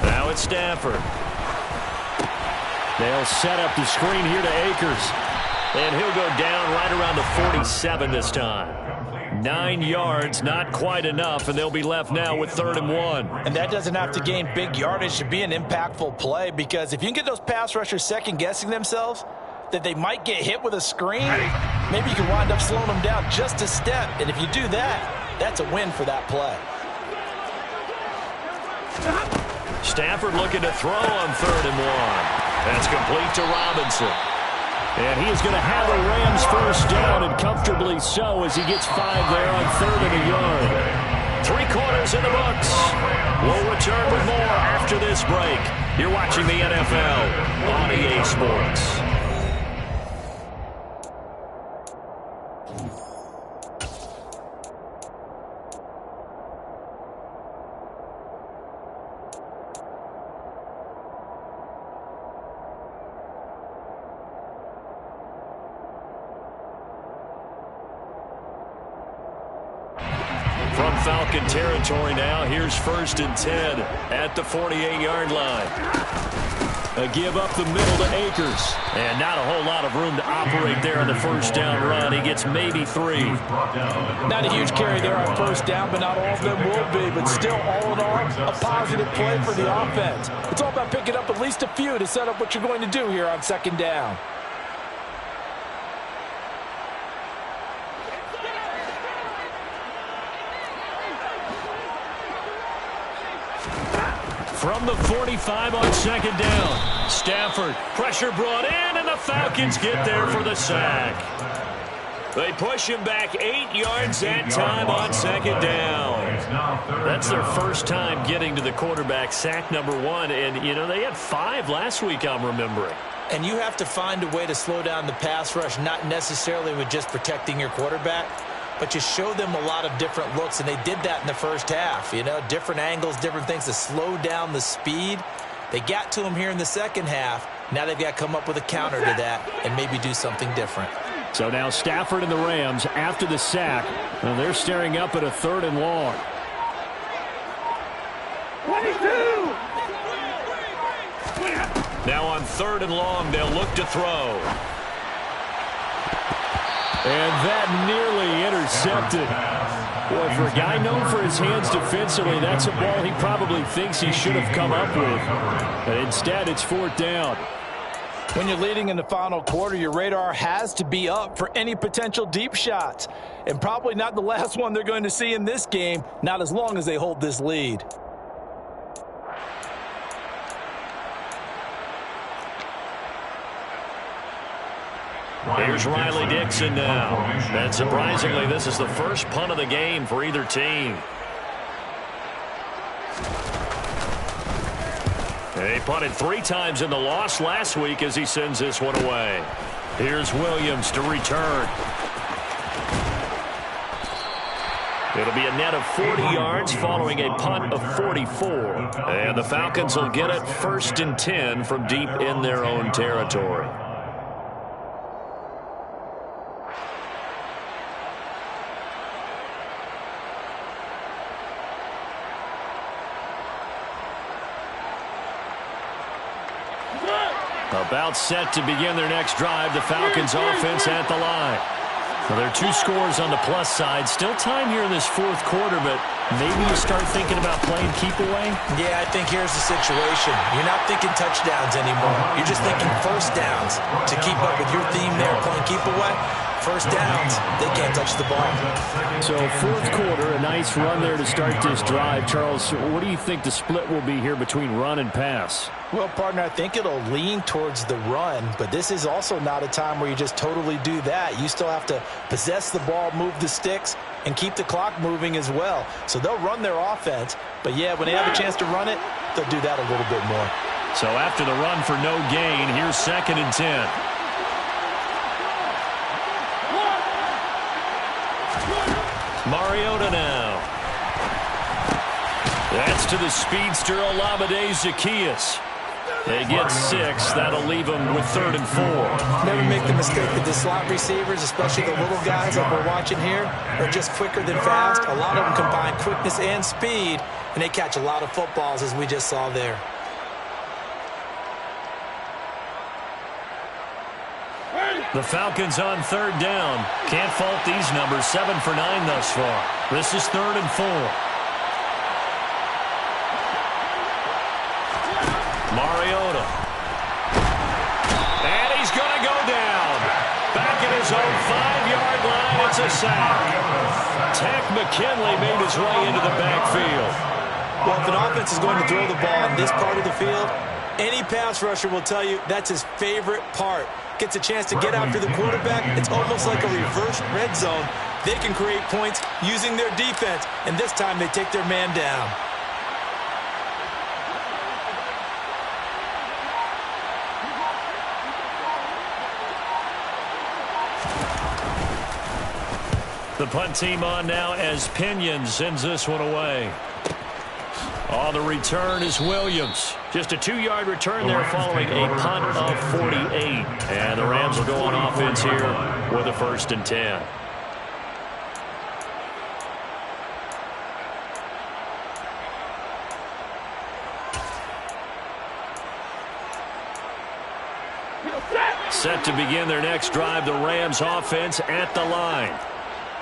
Now it's Stafford. They'll set up the screen here to Akers. And he'll go down right around the 47 this time. 9 yards, not quite enough, and they'll be left now with 3rd and 1. And that doesn't have to gain big yardage to be an impactful play, because if you can get those pass rushers second-guessing themselves, that they might get hit with a screen, maybe you can wind up slowing them down just a step. And if you do that, that's a win for that play. Stafford looking to throw on 3rd and 1. That's complete to Robinson. And he is going to have a Rams first down, and comfortably so, as he gets 5 there on 3rd and a yard. 3 quarters in the books. We'll return with more after this break. You're watching the NFL on EA Sports. From Falcon territory now, here's 1st and 10 at the 48-yard line. A give up the middle to Akers. And not a whole lot of room to operate there on the first down run. He gets maybe 3. Not a huge carry there on first down, but not all of them will be. But still, all in all, a positive play for the offense. It's all about picking up at least a few to set up what you're going to do here on 2nd down. From the 45 on second down. Stafford, pressure brought in, and the Falcons get there for the sack. They push him back 8 yards that time on second down. That's their first time getting to the quarterback, sack number 1. And, you know, they had 5 last week, I'm remembering. And you have to find a way to slow down the pass rush, not necessarily with just protecting your quarterback, but you show them a lot of different looks, and they did that in the first half. You know, different angles, different things to slow down the speed. They got to him here in the second half. Now they've got to come up with a counter to that and maybe do something different. So now Stafford and the Rams after the sack. And they're staring up at a 3rd and long. 22. Now on 3rd and long, they'll look to throw. And that nearly intercepted. Boy, for a guy known for his hands defensively, that's a ball he probably thinks he should have come up with. But instead, it's 4th down. When you're leading in the final quarter, your radar has to be up for any potential deep shots. And probably not the last one they're going to see in this game, not as long as they hold this lead. Here's Riley Dixon now. And surprisingly, this is the first punt of the game for either team. He punted 3 times in the loss last week as he sends this one away. Here's Williams to return. It'll be a net of 40 yards following a punt of 44. And the Falcons will get it 1st and 10 from deep in their own territory. About set to begin their next drive. The Falcons offense at the line. Well, there are 2 scores on the plus side. Still time here in this 4th quarter, but maybe you start thinking about playing keep away? Yeah, I think here's the situation. You're not thinking touchdowns anymore. You're just thinking first downs. To keep up with your theme there, playing keep away, first downs, they can't touch the ball. So 4th quarter, a nice run there to start this drive. Charles, what do you think the split will be here between run and pass? Well, partner, I think it'll lean towards the run, but this is also not a time where you just totally do that. You still have to possess the ball, move the sticks, and keep the clock moving as well. So they'll run their offense, but yeah, when they have a chance to run it, they'll do that a little bit more. So after the run for no gain, here's 2nd and 10. Mariota now. That's to the speedster Olamide Zaccheaus. They get 6. That'll leave them with 3rd and 4. Never make the mistake that the slot receivers, especially the little guys that we're watching here, are just quicker than fast. A lot of them combine quickness and speed, and they catch a lot of footballs, as we just saw there. The Falcons on 3rd down. Can't fault these numbers. 7 for 9 thus far. This is 3rd and 4. Mariota. And he's going to go down. Back at his own 5-yard line. It's a sack. Takk McKinley made his way into the backfield. Well, if an offense is going to throw the ball in this part of the field, any pass rusher will tell you that's his favorite part. Gets a chance to get after the quarterback. It's almost like a reverse red zone. They can create points using their defense, and this time they take their man down. The punt team on now as Pinion sends this one away. Oh, the return is Williams. Just a 2-yard return there following a punt of 48. And the Rams will go on offense here with a 1st and 10. Set to begin their next drive, the Rams offense at the line.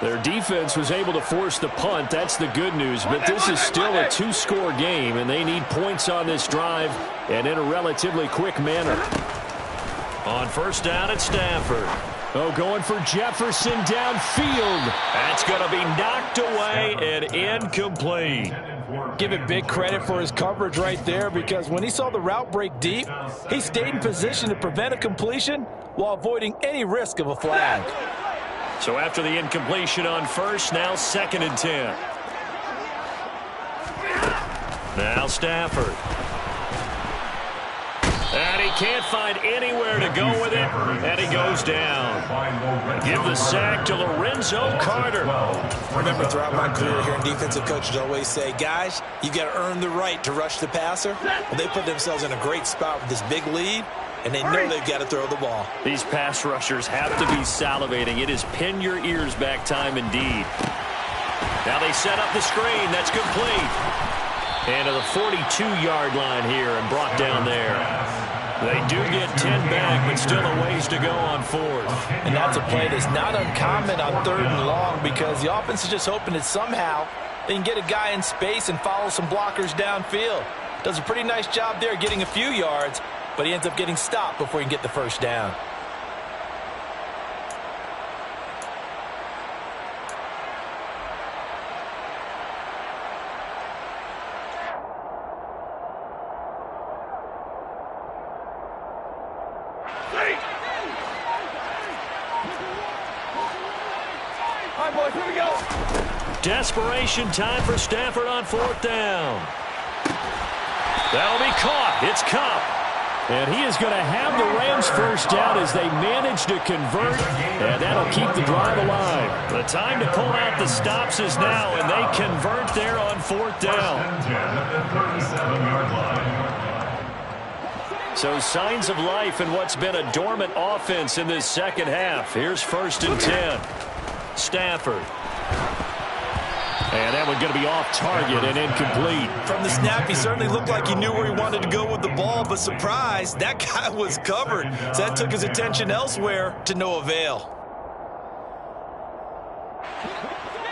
Their defense was able to force the punt. That's the good news. But this is still a 2-score game, and they need points on this drive and in a relatively quick manner. On 1st down at Stafford. Oh, going for Jefferson downfield. That's going to be knocked away and incomplete. Give it big credit for his coverage right there, because when he saw the route break deep, he stayed in position to prevent a completion while avoiding any risk of a flag. So after the incompletion on first, now 2nd and 10. Now Stafford. And he can't find anywhere to go with it, and he goes down. Give the sack to Lorenzo Carter. Remember, throughout my career here in defensive coaches always say, guys, you got to earn the right to rush the passer. Well, they put themselves in a great spot with this big lead, and they know they've got to throw the ball. These pass rushers have to be salivating. It is pin your ears back time indeed. Now they set up the screen. That's complete. And to the 42-yard line here and brought down there. They do get 10 back, but still a ways to go on 4th. And that's a play that's not uncommon on 3rd and long, because the offense is just hoping that somehow they can get a guy in space and follow some blockers downfield. Does a pretty nice job there getting a few yards, but he ends up getting stopped before he can get the first down. Desperation time for Stafford on 4th down. That'll be caught. It's Cup. And he is going to have the Rams first down as they manage to convert, and that'll keep the drive alive. The time to pull out the stops is now, and they convert there on 4th down. So signs of life in what's been a dormant offense in this second half. Here's 1st and 10. Stafford. And that one's going to be off target and incomplete. From the snap, he certainly looked like he knew where he wanted to go with the ball, but surprise, that guy was covered. So that took his attention elsewhere to no avail.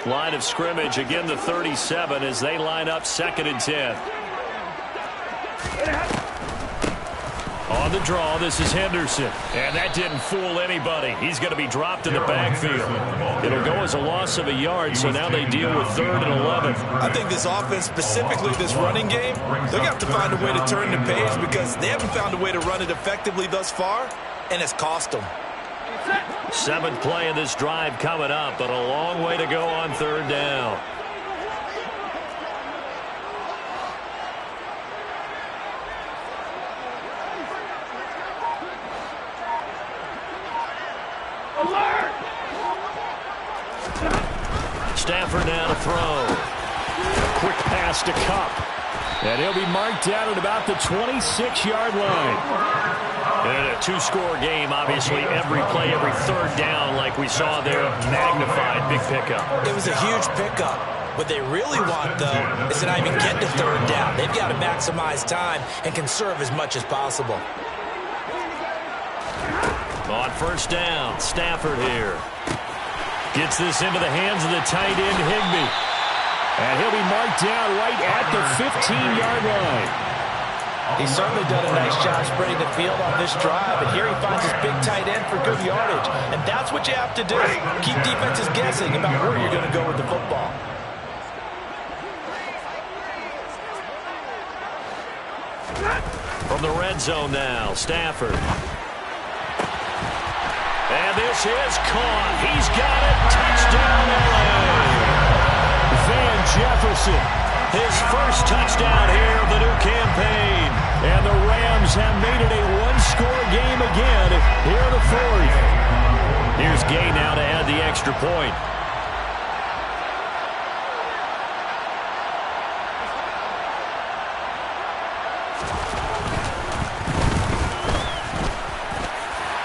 Line of scrimmage, again the 37 as they line up 2nd and 10. On the draw, this is Henderson. And that didn't fool anybody. He's going to be dropped in the backfield. It'll go as a loss of a yard, so now they deal with 3rd and 11. I think this offense, specifically this running game, they're going to have to find a way to turn the page, because they haven't found a way to run it effectively thus far, and it's cost them. 7th play of this drive coming up, but a long way to go on 3rd down. Stafford now to throw. A quick pass to Cup. And he'll be marked down at about the 26-yard line. And a two-score game, obviously, every play, every 3rd down, like we saw there, magnified. Big pickup. It was a huge pickup. What they really want, though, is to not even get to 3rd down. They've got to maximize time and conserve as much as possible. On 1st down, Stafford here. Gets this into the hands of the tight end, Higbee. And he'll be marked down right at the 15-yard line. He's certainly done a nice job spreading the field on this drive, and here he finds his big tight end for good yardage. And that's what you have to do. Keep defenses guessing about where you're going to go with the football. From the red zone now, Stafford. And this is caught. He's got it. Touchdown, LA. Van Jefferson, his first touchdown here of the new campaign. And the Rams have made it a one-score game again here in the 4th. Here's Gay now to add the extra point.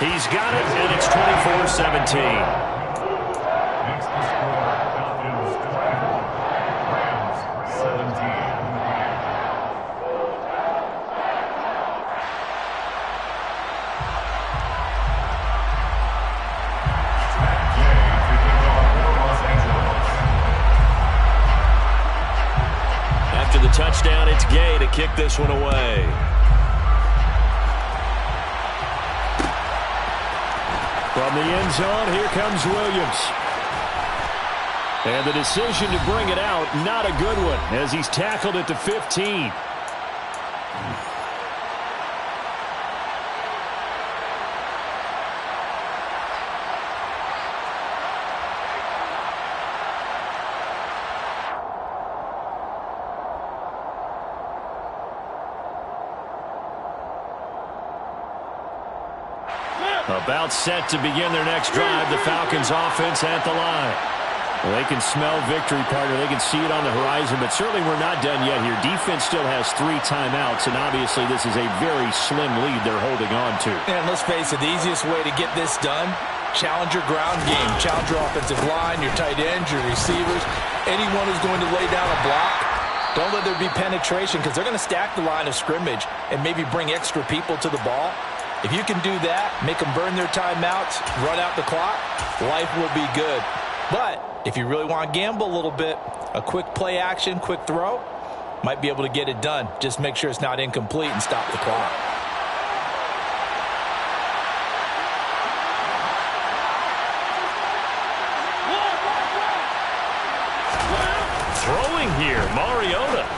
He's got it, and it's 24-17. Next to score, Falcons 24, Rams 17. Matt Jay kicking off for Los Angeles. After the touchdown, it's Gay to kick this one away. From the end zone, here comes Williams. And the decision to bring it out, not a good one, as he's tackled it to 15. About set to begin their next drive, the Falcons offense at the line. Well, they can smell victory, partner. They can see it on the horizon, but certainly we're not done yet here. Defense still has 3 timeouts, and obviously this is a very slim lead they're holding on to. And let's face it, the easiest way to get this done, challenge your ground game. Challenge your offensive line, your tight ends, your receivers, anyone who's going to lay down a block. Don't let there be penetration because they're going to stack the line of scrimmage and maybe bring extra people to the ball. If you can do that, make them burn their timeouts, run out the clock, life will be good. But if you really want to gamble a little bit, a quick play action, quick throw, might be able to get it done. Just make sure it's not incomplete and stop the clock. Throwing here, Mariota.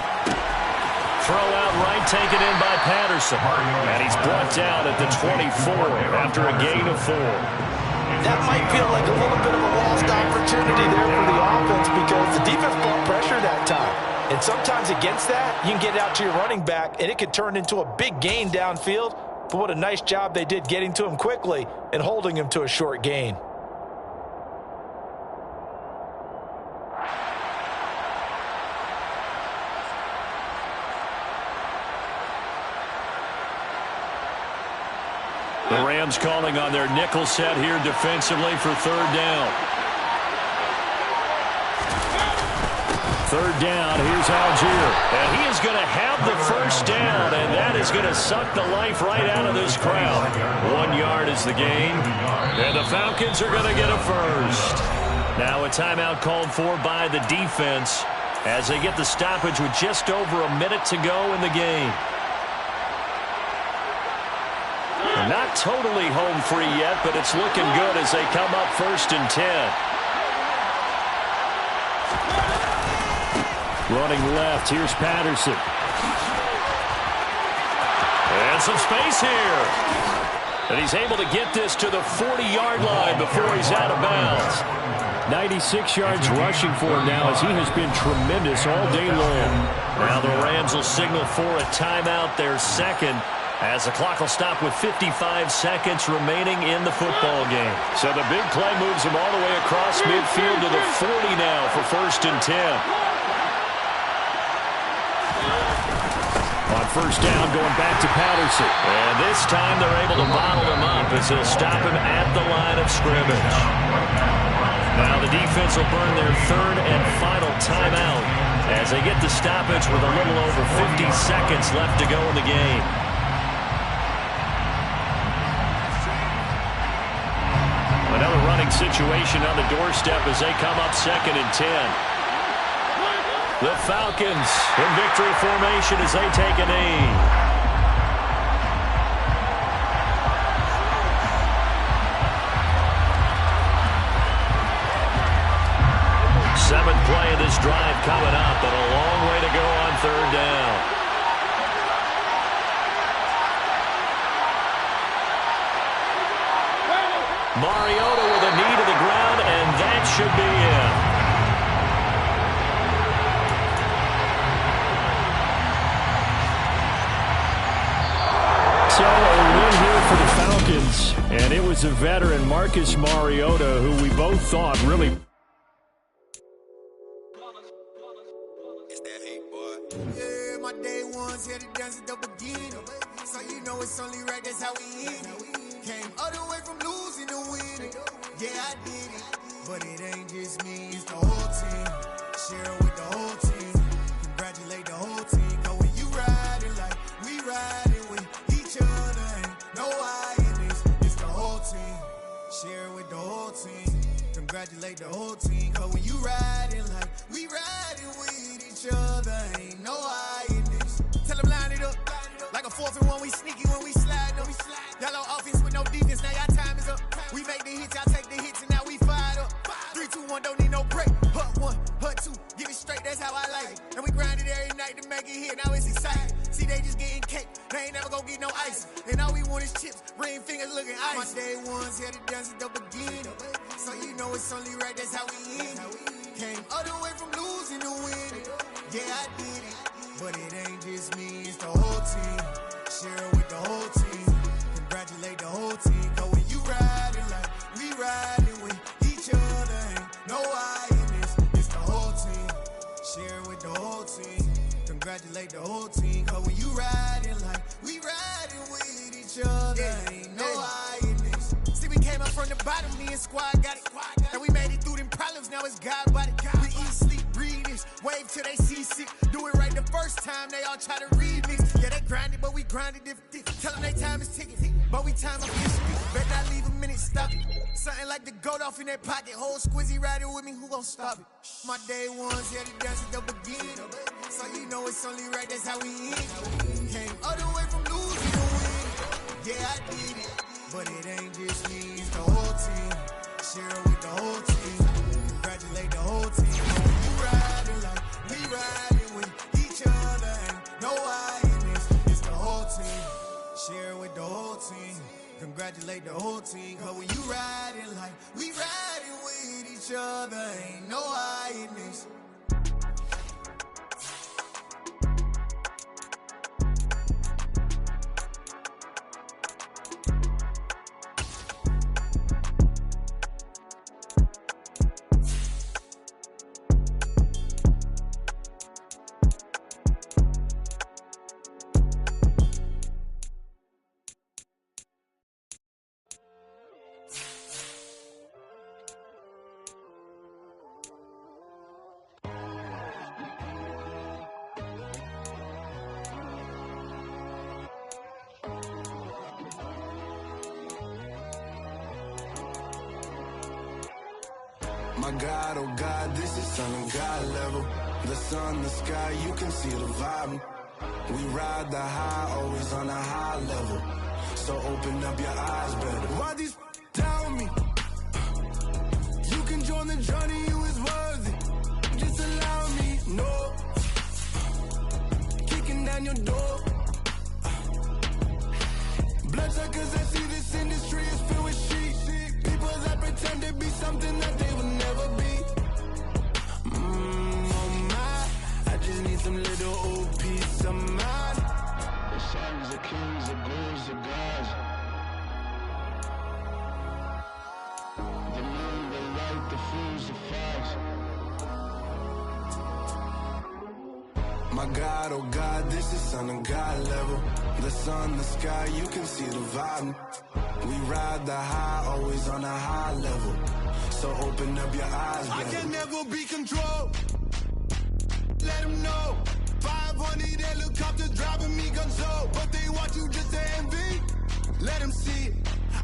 Throw out right, taken in by Patterson. And he's brought down at the 24 after a gain of 4. That might feel like a little bit of a lost opportunity there for the offense because the defense brought pressure that time. And sometimes against that, you can get it out to your running back, and it could turn into a big gain downfield. But what a nice job they did getting to him quickly and holding him to a short gain. The Rams calling on their nickel set here defensively for 3rd down. 3rd down, here's Algier. And he is going to have the 1st down, and that is going to suck the life right out of this crowd. 1 yard is the gain, and the Falcons are going to get a 1st. Now a timeout called for by the defense as they get the stoppage with just over a minute to go in the game. Not totally home free yet, but it's looking good as they come up 1st and 10. Running left, here's Patterson. And some space here. And he's able to get this to the 40-yard line before he's out of bounds. 96 yards rushing for him now as he has been tremendous all day long. Now the Rams will signal for a timeout, their 2nd. As the clock will stop with 55 seconds remaining in the football game. So the big play moves him all the way across midfield to the 40 now for 1st and 10. On 1st down, going back to Patterson. And this time they're able to bottle him up as they'll stop him at the line of scrimmage. Now the defense will burn their 3rd and final timeout as they get the stoppage with a little over 50 seconds left to go in the game. Another running situation on the doorstep as they come up 2nd and 10. The Falcons in victory formation as they take a knee. Seventh play of this drive coming up, and a long way to go on 3rd down. Mariota with a knee to the ground, and that should be it. So a win here for the Falcons, and it was a veteran, Marcus Mariota, who we both thought really... It's that hate, boy. Yeah, my day ones here to dance at the beginning. So you know it's only right, that's how we eat it. Came all the way from losing to winning. Yeah, I did it. But it ain't just me, it's the whole team. Share it with the whole team. Congratulate the whole team. Cause when you riding like we riding with each other, ain't no I in this. It's the whole team. Share it with the whole team. Congratulate the whole team. Cause when you riding like we riding with each other, ain't no I in this. Tell them line it up. Like a 4th and 1, we sneaky when we slide them. Yellow offense with no defense, now y'all time is up. We make the hits, y'all take the hits, and now we fired up. 3, 2, 1, don't need no break. Up cake, they ain't never gonna get no ice. And all we want is chips, ring fingers looking ice. My day ones here to dance at the beginning. So you know it's only right, that's how we end. Came all the way from losing to winning. Yeah, I did it, but it ain't just me, it's the whole team. Share it with the whole team. Congratulate the whole team. Cause when you riding like we riding with each other, ain't no I in this, it's the whole team. Share it with the whole team. Congratulate the whole team. Cause when you riding like we riding with each other, ain't no I in this. See, we came up from the bottom, me and squad got it. And we made it through them problems, now it's God body. We eat, sleep, breathe this, wave till they seasick. Do it right the first time, they all try to remix. Yeah, they grinded, but we grinded different. Tell them they time is ticking, but we time up history. Better not leave a minute, stop it. Something like the goat off in that pocket. Whole squizzy riding with me, who gon' stop it? My day ones, yeah, to dance at the beginning. So you know it's only right, that's how we end. Came all the way from losing to win. Yeah, I did it, but it ain't just me, it's the whole team. Share it with the whole team. Congratulate the whole team. You riding like we riding with each other, ain't no I in this, it's the whole team. Share it with the whole team. Congratulate the whole team. Cause when you riding like we riding with each other, ain't no I in this. My God, oh God, this is Son of God level. The sun, the sky, you can see the vibe. We ride the high, always on a high level. So open up your eyes better. Why these tell me? You can join the journey, you is worthy. Just allow me, no. Kicking down your door. Bloodsuckers, I see this industry is filled with shit. People that pretend to be something that they will never be. Oh my, I just need some little old peace of mind. The sons of kings, the bulls, the gods. The moon, the light, the fools, the fogs. My God, oh God, this is Son of God level. The sun, the sky, you can see the vibe. We ride the high, always on a high level. So open up your eyes, baby. I can never be controlled. Let them know. 500 helicopters driving me gonzo. But they want you just to envy. Let them see it.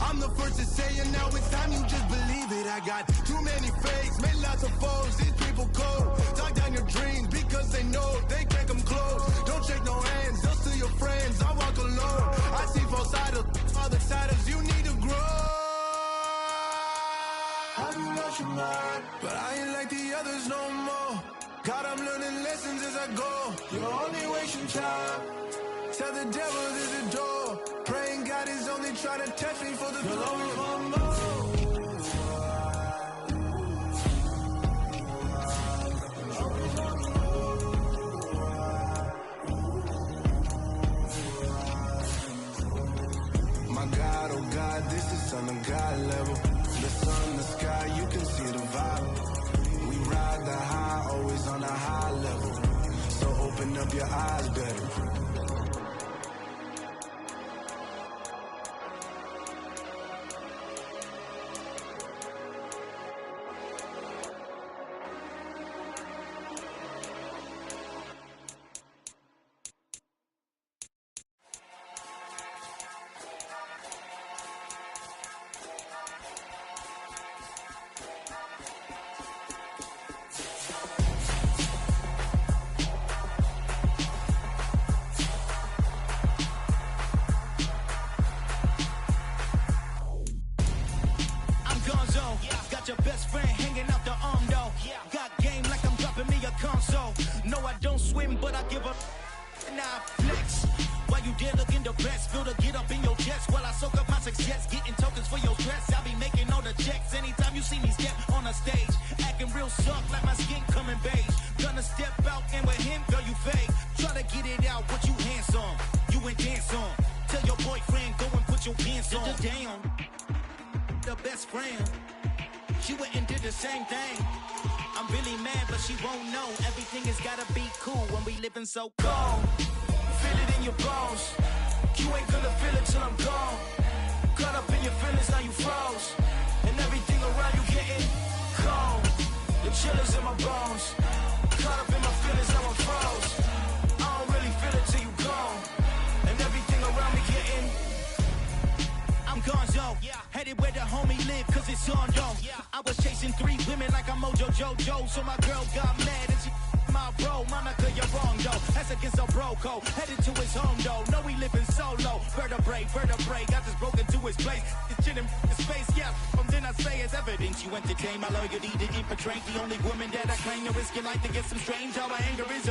I'm the first to say it, now it's time you just believe it. I got too many fakes, made lots of foes. These people cold. Talk down your dreams because they know they can't come close. Don't shake no hands, they'll steal your friends. I walk alone. I see both sides, other siders, you need to grow. Have you lost your mind? But I ain't like the others no more. God, I'm learning lessons as I go. You're only wasting time. Tell the devil there's a door. Praying God is only trying to test me for the glory of my mouth. My God, oh God, this is Son of God level. The sun, the sky, you can see the vibe. We ride the high, always on a high level. So open up your eyes better. Your best friend hanging out the arm though. Got game like I'm dropping me a console. No, I don't swim, but I give up. Now flex. Why you dare jets, getting tokens for your dress. I be making all the checks anytime you see me step on a stage. Acting real suck like my skin coming beige. Gonna step out and with him, girl, you fake. Try to get it out, what you handsome. You ain't dance on. Tell your boyfriend, go and put your pants on. Damn, the best friend. She went and did the same thing. I'm really mad, but she won't know. Everything has gotta be cool when we living so cold. Feel it in your bones. You ain't gonna feel it till I'm gone. Caught up in your feelings, now you froze. And everything around you getting cold. The chillers in my bones. Caught up in my feelings, now I'm froze. I don't really feel it till you gone. And everything around me getting I'm gonzo, headed where the homie live, cause it's on, yo. I was chasing 3 women like I'm Mojo Jojo, so my girl got mad and she my bro. Monica, you're wrong, though. That's against a bro code. Headed to his home, though. No, we living solo. Vertebrae, got this broken to his place. It's chilling his face, yeah. From then I say it's evidence. You entertain my loyalty to infiltrate. The only woman that I claim to risk your life to get some strange. How my anger is